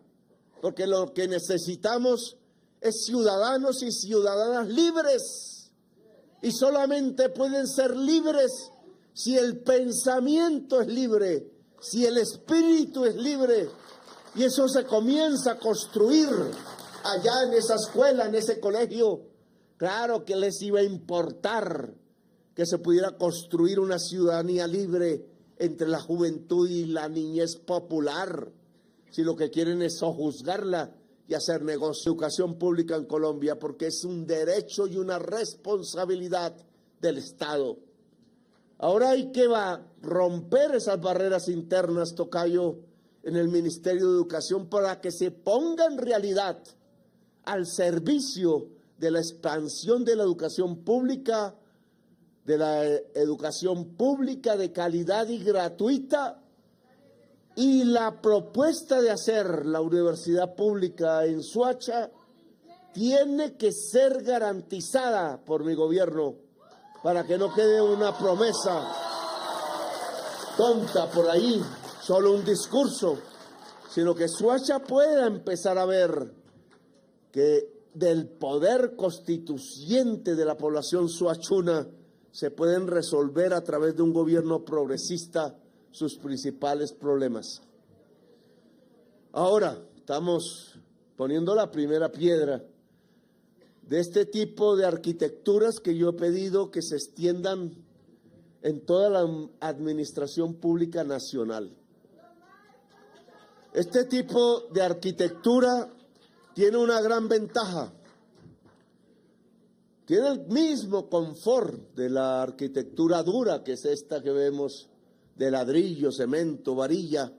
porque lo que necesitamos es ciudadanos y ciudadanas libres, y solamente pueden ser libres si el pensamiento es libre, si el espíritu es libre, y eso se comienza a construir allá en esa escuela, en ese colegio. Claro que les iba a importar que se pudiera construir una ciudadanía libre entre la juventud y la niñez popular, si lo que quieren es sojuzgarla y hacer negocio. Educación pública en Colombia, porque es un derecho y una responsabilidad del Estado. Ahora hay que romper esas barreras internas, tocayo, en el Ministerio de Educación, para que se ponga en realidad al servicio de la expansión de la educación pública, de la educación pública de calidad y gratuita, y la propuesta de hacer la universidad pública en Soacha tiene que ser garantizada por mi gobierno, para que no quede una promesa tonta por ahí, solo un discurso, sino que Soacha pueda empezar a ver que del poder constituyente de la población suachuna se pueden resolver a través de un gobierno progresista sus principales problemas. Ahora estamos poniendo la primera piedra de este tipo de arquitecturas que yo he pedido que se extiendan en toda la administración pública nacional. Este tipo de arquitectura tiene una gran ventaja. Tiene el mismo confort de la arquitectura dura, que es esta que vemos de ladrillo, cemento, varilla,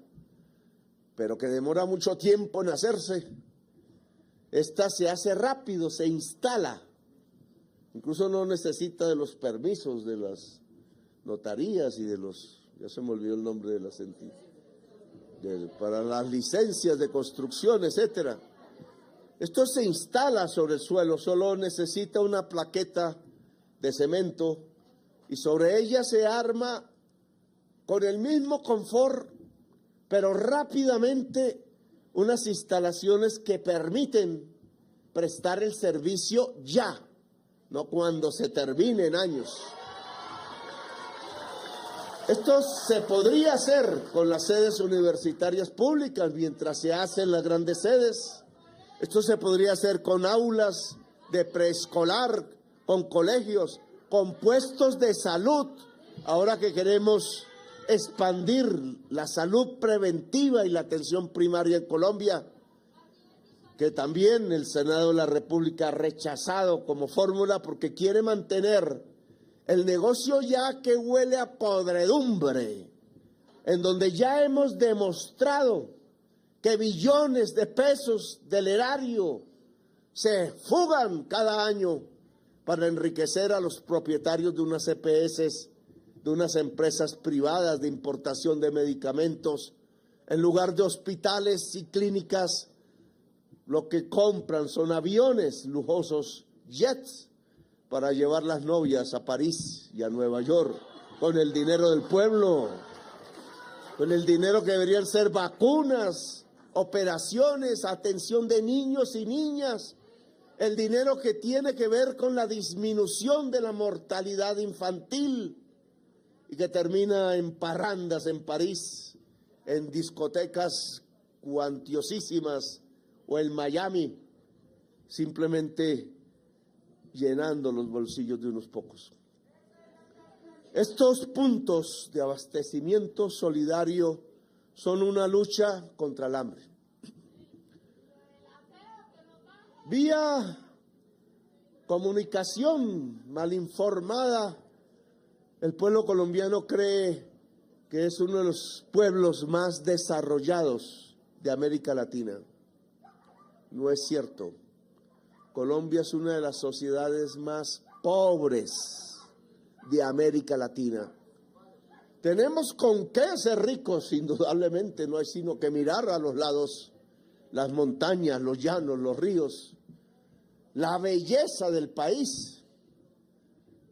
pero que demora mucho tiempo en hacerse. Esta se hace rápido, se instala. Incluso no necesita de los permisos de las notarías y de los, ya se me olvidó el nombre de las entidades, para las licencias de construcción, etcétera. Esto se instala sobre el suelo, solo necesita una plaqueta de cemento y sobre ella se arma con el mismo confort, pero rápidamente, unas instalaciones que permiten prestar el servicio ya, no cuando se termine en años. Esto se podría hacer con las sedes universitarias públicas mientras se hacen las grandes sedes. Esto se podría hacer con aulas de preescolar, con colegios, con puestos de salud. Ahora que queremos expandir la salud preventiva y la atención primaria en Colombia, que también el Senado de la República ha rechazado como fórmula porque quiere mantener el negocio ya que huele a podredumbre, en donde ya hemos demostrado que billones de pesos del erario se fugan cada año para enriquecer a los propietarios de unas EPS, de unas empresas privadas de importación de medicamentos. En lugar de hospitales y clínicas, lo que compran son aviones lujosos, jets, para llevar las novias a París y a Nueva York, con el dinero del pueblo, con el dinero que deberían ser vacunas, operaciones, atención de niños y niñas, el dinero que tiene que ver con la disminución de la mortalidad infantil y que termina en parrandas en París, en discotecas cuantiosísimas o en Miami, simplemente llenando los bolsillos de unos pocos. Estos puntos de abastecimiento solidario son una lucha contra el hambre. Vía comunicación mal informada, el pueblo colombiano cree que es uno de los pueblos más desarrollados de América Latina. No es cierto. Colombia es una de las sociedades más pobres de América Latina. Tenemos con qué ser ricos, indudablemente, no hay sino que mirar a los lados, las montañas, los llanos, los ríos, la belleza del país,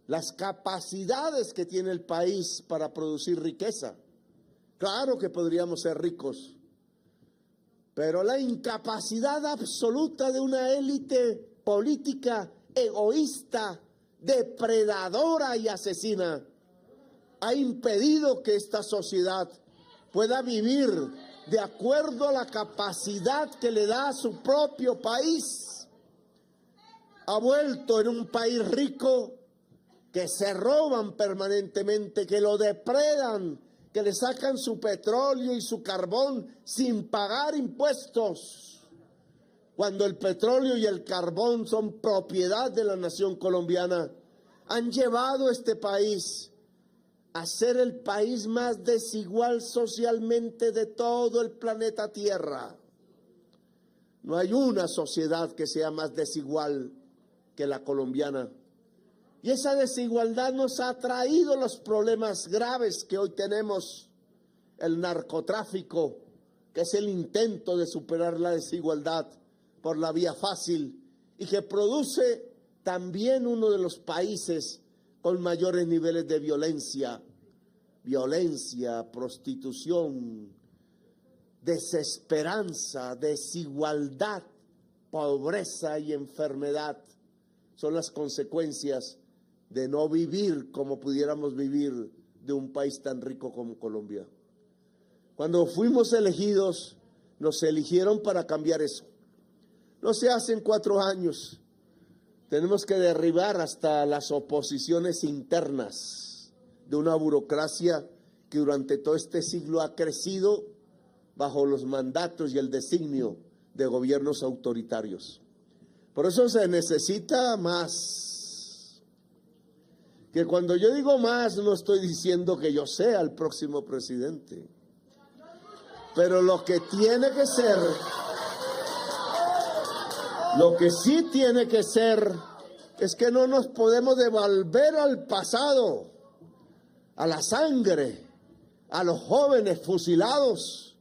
las capacidades que tiene el país para producir riqueza. Claro que podríamos ser ricos, pero la incapacidad absoluta de una élite política egoísta, depredadora y asesina ha impedido que esta sociedad pueda vivir de acuerdo a la capacidad que le da a su propio país. Ha vuelto en un país rico que se roban permanentemente, que lo depredan, que le sacan su petróleo y su carbón sin pagar impuestos, cuando el petróleo y el carbón son propiedad de la nación colombiana. Han llevado este país a ser el país más desigual socialmente de todo el planeta Tierra. No hay una sociedad que sea más desigual que la colombiana. Y esa desigualdad nos ha traído los problemas graves que hoy tenemos. El narcotráfico, que es el intento de superar la desigualdad por la vía fácil y que produce también uno de los países con mayores niveles de violencia, prostitución, desesperanza, desigualdad pobreza y enfermedad son las consecuencias de no vivir como pudiéramos vivir de un país tan rico como Colombia. Cuando fuimos elegidos, nos eligieron para cambiar eso. No se hace en 4 años. Tenemos que derribar hasta las oposiciones internas de una burocracia que durante todo este siglo ha crecido bajo los mandatos y el designio de gobiernos autoritarios. Por eso se necesita más. Que cuando yo digo más, no estoy diciendo que yo sea el próximo presidente. Pero lo que tiene que ser, lo que sí tiene que ser, es que no nos podemos devolver al pasado, a la sangre, a los jóvenes fusilados,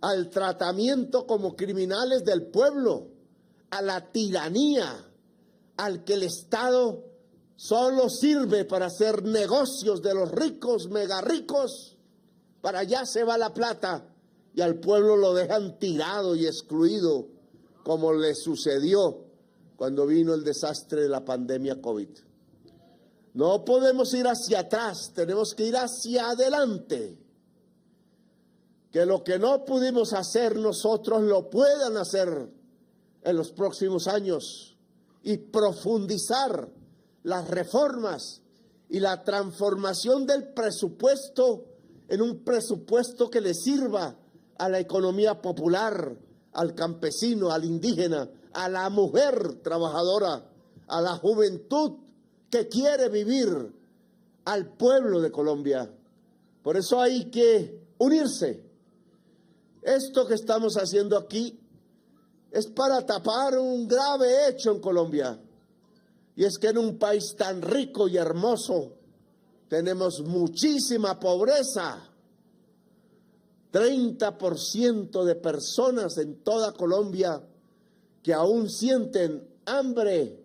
al tratamiento como criminales del pueblo, a la tiranía, al que el Estado solo sirve para hacer negocios de los ricos, mega ricos. Para allá se va la plata y al pueblo lo dejan tirado y excluido, como le sucedió cuando vino el desastre de la pandemia COVID. No podemos ir hacia atrás, tenemos que ir hacia adelante. Que lo que no pudimos hacer nosotros lo puedan hacer en los próximos años y profundizar las reformas y la transformación del presupuesto en un presupuesto que le sirva a la economía popular, al campesino, al indígena, a la mujer trabajadora, a la juventud que quiere vivir, al pueblo de Colombia. Por eso hay que unirse. Esto que estamos haciendo aquí es para tapar un grave hecho en Colombia. Y es que en un país tan rico y hermoso tenemos muchísima pobreza. 30% de personas en toda Colombia que aún sienten hambre,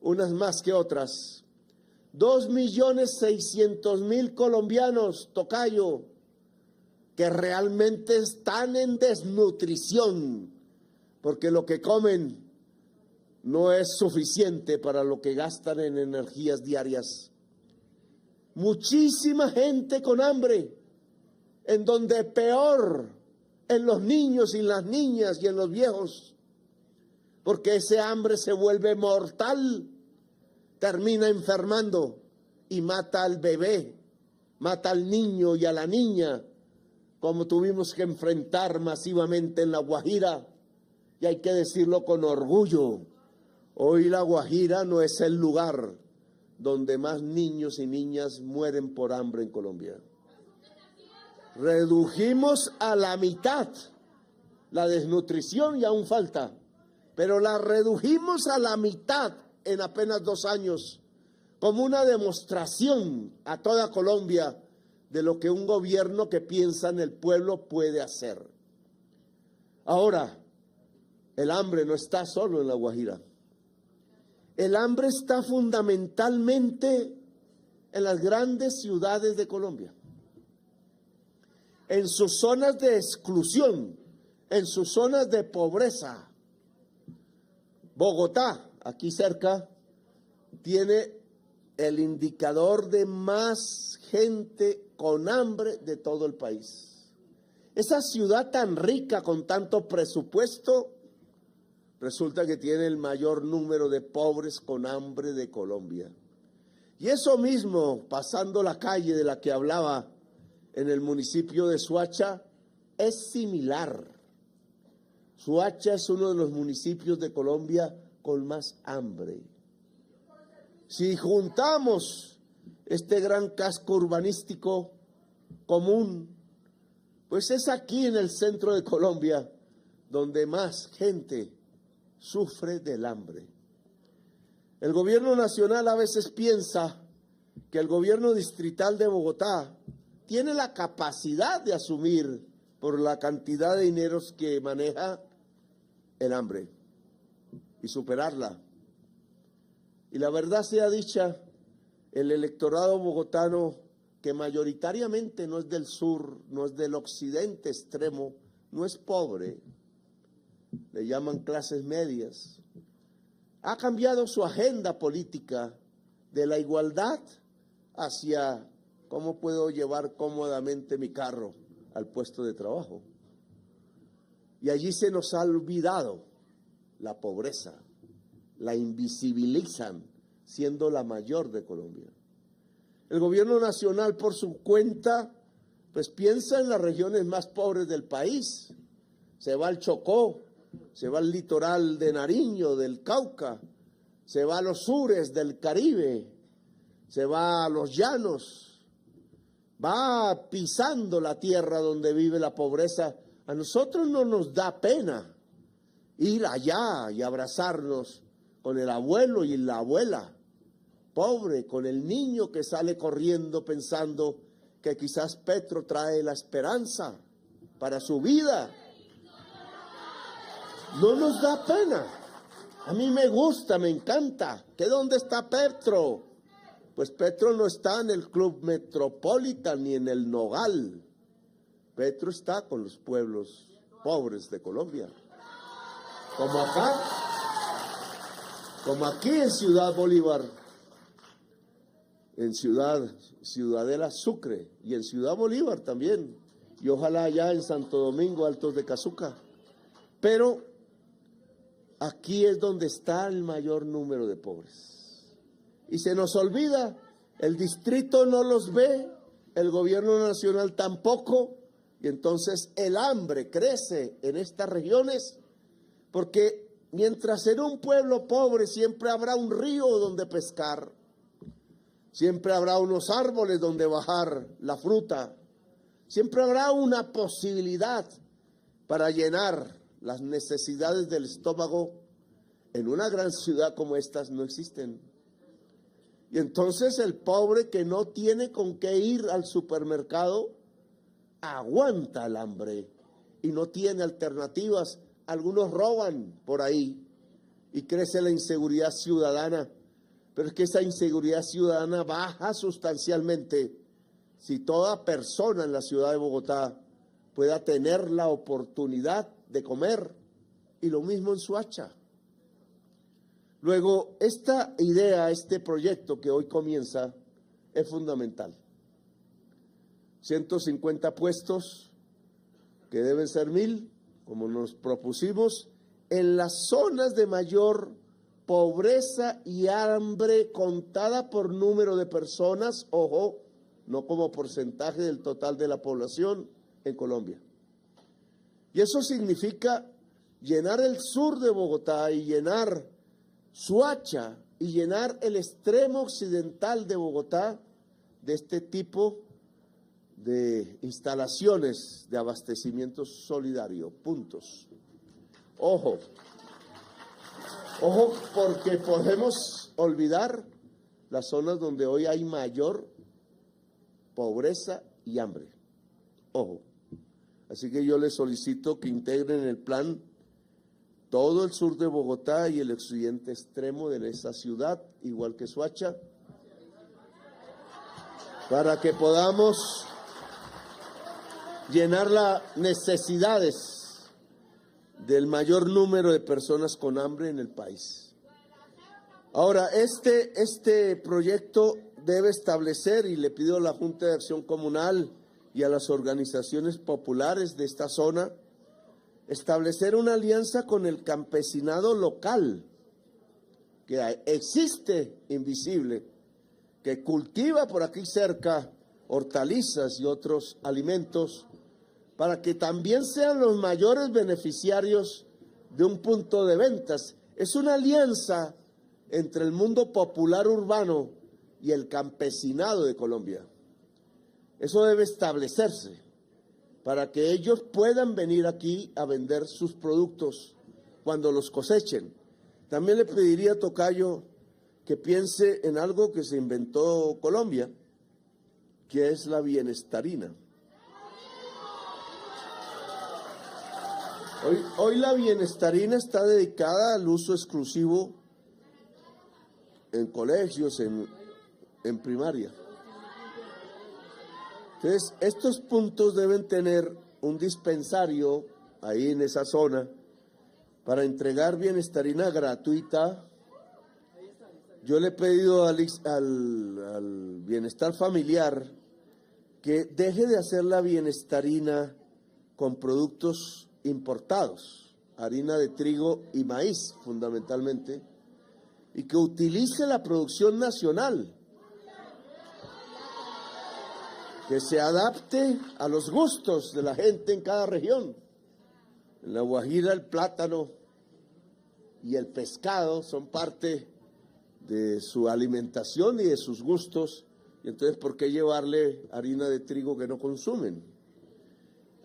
unas más que otras. 2.600.000 colombianos, tocayo, que realmente están en desnutrición, porque lo que comen no es suficiente para lo que gastan en energías diarias. Muchísima gente con hambre, en donde peor, en los niños y las niñas y en los viejos, porque ese hambre se vuelve mortal, termina enfermando y mata al bebé, mata al niño y a la niña, como tuvimos que enfrentar masivamente en La Guajira, y hay que decirlo con orgullo. Hoy La Guajira no es el lugar donde más niños y niñas mueren por hambre en Colombia. Redujimos a la mitad la desnutrición y aún falta, pero la redujimos a la mitad en apenas 2 años, como una demostración a toda Colombia de lo que un gobierno que piensa en el pueblo puede hacer. Ahora, el hambre no está solo en La Guajira. El hambre está fundamentalmente en las grandes ciudades de Colombia, en sus zonas de exclusión, en sus zonas de pobreza. Bogotá, aquí cerca, tiene el indicador de más gente con hambre de todo el país. Esa ciudad tan rica con tanto presupuesto, resulta que tiene el mayor número de pobres con hambre de Colombia. Y eso mismo, pasando la calle de la que hablaba en el municipio de Soacha, es similar. Soacha es uno de los municipios de Colombia con más hambre. Si juntamos este gran casco urbanístico común, pues es aquí en el centro de Colombia donde más gente sufre del hambre. El gobierno nacional a veces piensa que el gobierno distrital de Bogotá tiene la capacidad de asumir por la cantidad de dineros que maneja el hambre y superarla. Y la verdad sea dicha, el electorado bogotano, que mayoritariamente no es del sur, no es del occidente extremo, no es pobre. le llaman clases medias, ha cambiado su agenda política de la igualdad hacia cómo puedo llevar cómodamente mi carro al puesto de trabajo. Y allí se nos ha olvidado la pobreza, la invisibilizan siendo la mayor de Colombia. El gobierno nacional por su cuenta pues piensa en las regiones más pobres del país, se va al Chocó, se va al litoral de Nariño, del Cauca, se va a los sures del Caribe, se va a los llanos, va pisando la tierra donde vive la pobreza. A nosotros no nos da pena ir allá y abrazarnos con el abuelo y la abuela pobre, con el niño que sale corriendo pensando que quizás Petro trae la esperanza para su vida. No nos da pena. A mí me gusta, me encanta. ¿Que dónde está Petro? Pues Petro no está en el Club Metropolitan ni en el Nogal. Petro está con los pueblos pobres de Colombia. Como acá, como aquí en Ciudad Bolívar, en Ciudadela Sucre y en Ciudad Bolívar también, y ojalá allá en Santo Domingo, Altos de Cazuca. Pero aquí es donde está el mayor número de pobres. Y se nos olvida, el distrito no los ve, el gobierno nacional tampoco, y entonces el hambre crece en estas regiones, porque mientras en un pueblo pobre siempre habrá un río donde pescar, siempre habrá unos árboles donde bajar la fruta, siempre habrá una posibilidad para llenar las necesidades del estómago. En una gran ciudad como estas no existen. Y entonces el pobre que no tiene con qué ir al supermercado aguanta el hambre y no tiene alternativas. Algunos roban por ahí y crece la inseguridad ciudadana. Pero es que esa inseguridad ciudadana baja sustancialmente si toda persona en la ciudad de Bogotá pueda tener la oportunidad de comer, y lo mismo en Soacha. Luego, esta idea, este proyecto que hoy comienza, es fundamental. 150 puestos, que deben ser 1000, como nos propusimos, en las zonas de mayor pobreza y hambre contada por número de personas, ojo, no como porcentaje del total de la población en Colombia. Y eso significa llenar el sur de Bogotá y llenar Soacha y llenar el extremo occidental de Bogotá de este tipo de instalaciones de abastecimiento solidario. Puntos. Ojo. Ojo, porque podemos olvidar las zonas donde hoy hay mayor pobreza y hambre. Ojo. Así que yo les solicito que integren en el plan todo el sur de Bogotá y el occidente extremo de esa ciudad, igual que Soacha, para que podamos llenar las necesidades del mayor número de personas con hambre en el país. Ahora, este proyecto debe establecer, y le pido a la Junta de Acción Comunal y a las organizaciones populares de esta zona, establecer una alianza con el campesinado local, que existe invisible, que cultiva por aquí cerca hortalizas y otros alimentos, para que también sean los mayores beneficiarios de un punto de ventas. Es una alianza entre el mundo popular urbano y el campesinado de Colombia. Eso debe establecerse para que ellos puedan venir aquí a vender sus productos cuando los cosechen. También le pediría a Tocayo que piense en algo que se inventó Colombia, que es la bienestarina. Hoy la bienestarina está dedicada al uso exclusivo en colegios, en primaria. Entonces, estos puntos deben tener un dispensario ahí en esa zona para entregar bienestarina gratuita. Yo le he pedido al bienestar familiar que deje de hacer la bienestarina con productos importados, harina de trigo y maíz fundamentalmente, y que utilice la producción nacional, que se adapte a los gustos de la gente en cada región. En La Guajira el plátano y el pescado son parte de su alimentación y de sus gustos, y entonces ¿por qué llevarle harina de trigo que no consumen?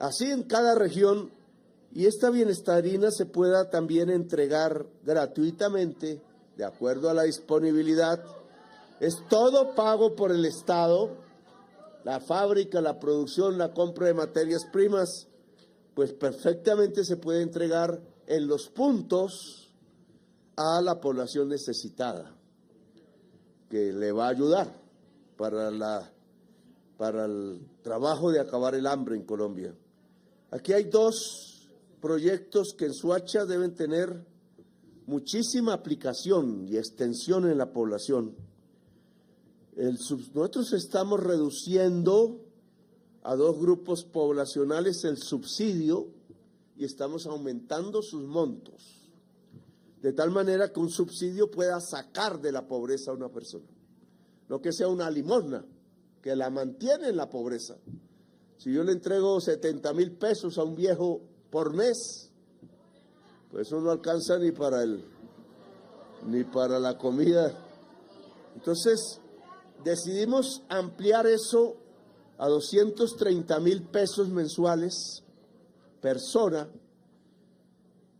Así en cada región, y esta bienestarina se pueda también entregar gratuitamente, de acuerdo a la disponibilidad. Es todo pago por el Estado, la fábrica, la producción, la compra de materias primas, pues perfectamente se puede entregar en los puntos a la población necesitada, que le va a ayudar para el trabajo de acabar el hambre en Colombia. Aquí hay dos proyectos que en Soacha deben tener muchísima aplicación y extensión en la población. Nosotros estamos reduciendo a 2 grupos poblacionales el subsidio y estamos aumentando sus montos, de tal manera que un subsidio pueda sacar de la pobreza a una persona, no que sea una limosna que la mantiene en la pobreza. Si yo le entrego 70,000 pesos a un viejo por mes, pues eso no alcanza ni para la comida. Entonces decidimos ampliar eso a 230,000 pesos mensuales persona,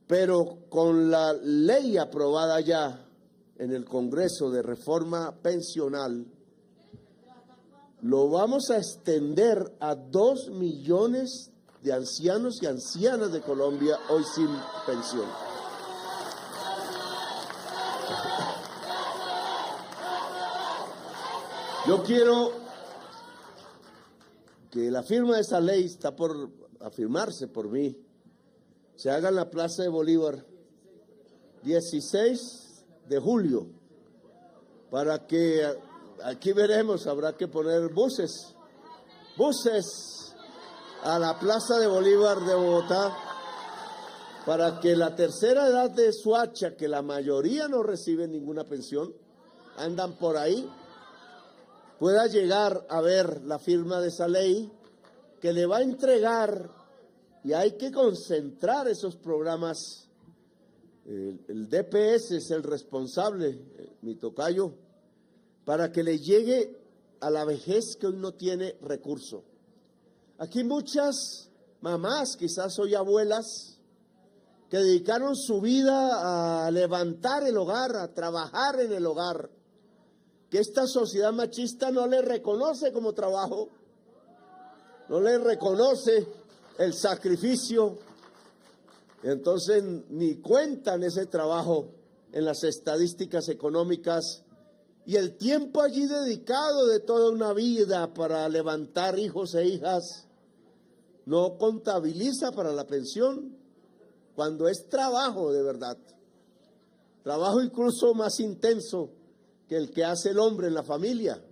pero con la ley aprobada ya en el Congreso de reforma pensional, lo vamos a extender a 2 millones de ancianos y ancianas de Colombia hoy sin pensión. Yo quiero que la firma de esa ley, está por afirmarse por mí, se haga en la Plaza de Bolívar, 16 de julio, para que, aquí veremos, habrá que poner buses a la Plaza de Bolívar de Bogotá, para que la tercera edad de Soacha, que la mayoría no recibe ninguna pensión, andan por ahí, pueda llegar a ver la firma de esa ley que le va a entregar, y hay que concentrar esos programas. El DPS es el responsable, mi tocayo, para que le llegue a la vejez que hoy no tiene recurso. Aquí muchas mamás, quizás hoy abuelas, que dedicaron su vida a levantar el hogar, a trabajar en el hogar, que esta sociedad machista no le reconoce como trabajo, no le reconoce el sacrificio, entonces ni cuentan ese trabajo en las estadísticas económicas, y el tiempo allí dedicado de toda una vida para levantar hijos e hijas no contabiliza para la pensión, cuando es trabajo de verdad, trabajo incluso más intenso que el que hace el hombre en la familia.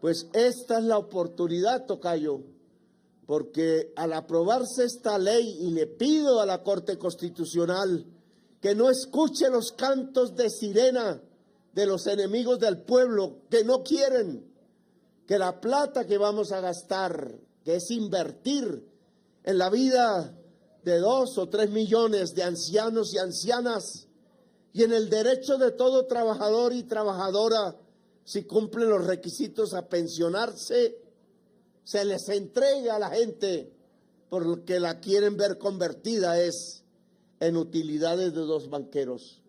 Pues esta es la oportunidad, tocayo, porque al aprobarse esta ley, y le pido a la Corte Constitucional que no escuche los cantos de sirena de los enemigos del pueblo, que no quieren que la plata que vamos a gastar, que es invertir en la vida de 2 o 3 millones de ancianos y ancianas, y en el derecho de todo trabajador y trabajadora, si cumplen los requisitos a pensionarse, se les entrega a la gente porque la quieren ver convertida es en utilidades de 2 banqueros.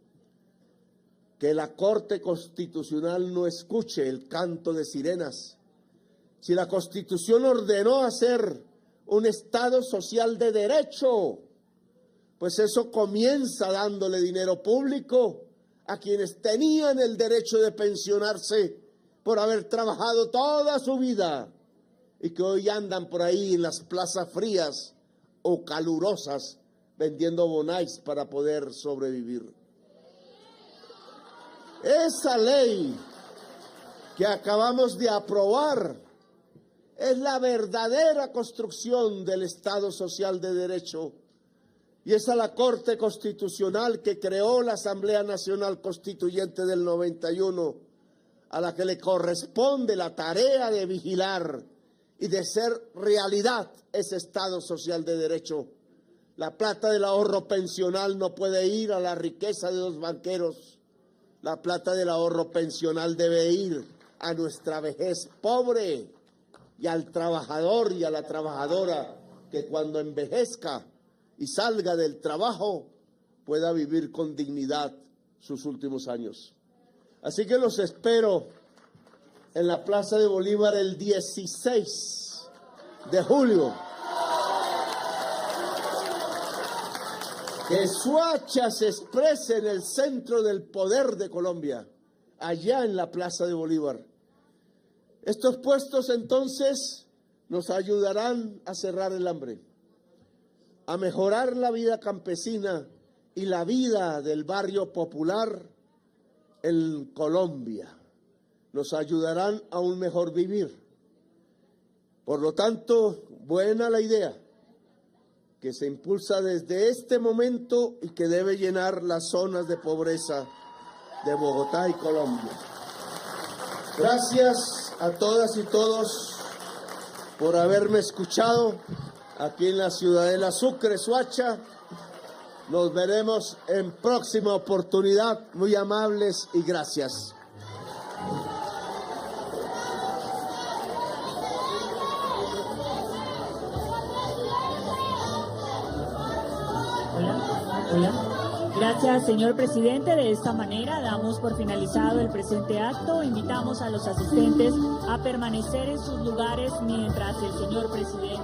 Que la Corte Constitucional no escuche el canto de sirenas. Si la Constitución ordenó hacer un Estado social de derecho, pues eso comienza dándole dinero público a quienes tenían el derecho de pensionarse por haber trabajado toda su vida y que hoy andan por ahí en las plazas frías o calurosas vendiendo bonais para poder sobrevivir. Esa ley que acabamos de aprobar es la verdadera construcción del Estado Social de Derecho. Y es a la Corte Constitucional que creó la Asamblea Nacional Constituyente del 91, a la que le corresponde la tarea de vigilar y de ser realidad ese Estado Social de Derecho. La plata del ahorro pensional no puede ir a la riqueza de los banqueros. La plata del ahorro pensional debe ir a nuestra vejez pobre y al trabajador y a la trabajadora que cuando envejezca y salga del trabajo pueda vivir con dignidad sus últimos años. Así que los espero en la Plaza de Bolívar el 16 de julio. Que Soacha se exprese en el centro del poder de Colombia, allá en la Plaza de Bolívar. Estos puestos entonces nos ayudarán a cerrar el hambre, a mejorar la vida campesina y la vida del barrio popular en Colombia. Nos ayudarán a un mejor vivir. Por lo tanto, buena la idea que se impulsa desde este momento y que debe llenar las zonas de pobreza de Bogotá y Colombia. Gracias a todas y todos por haberme escuchado aquí en la ciudadela Sucre, Soacha. Nos veremos en próxima oportunidad. Muy amables y gracias. Hola. Gracias, señor presidente. De esta manera damos por finalizado el presente acto. Invitamos a los asistentes a permanecer en sus lugares mientras el señor presidente...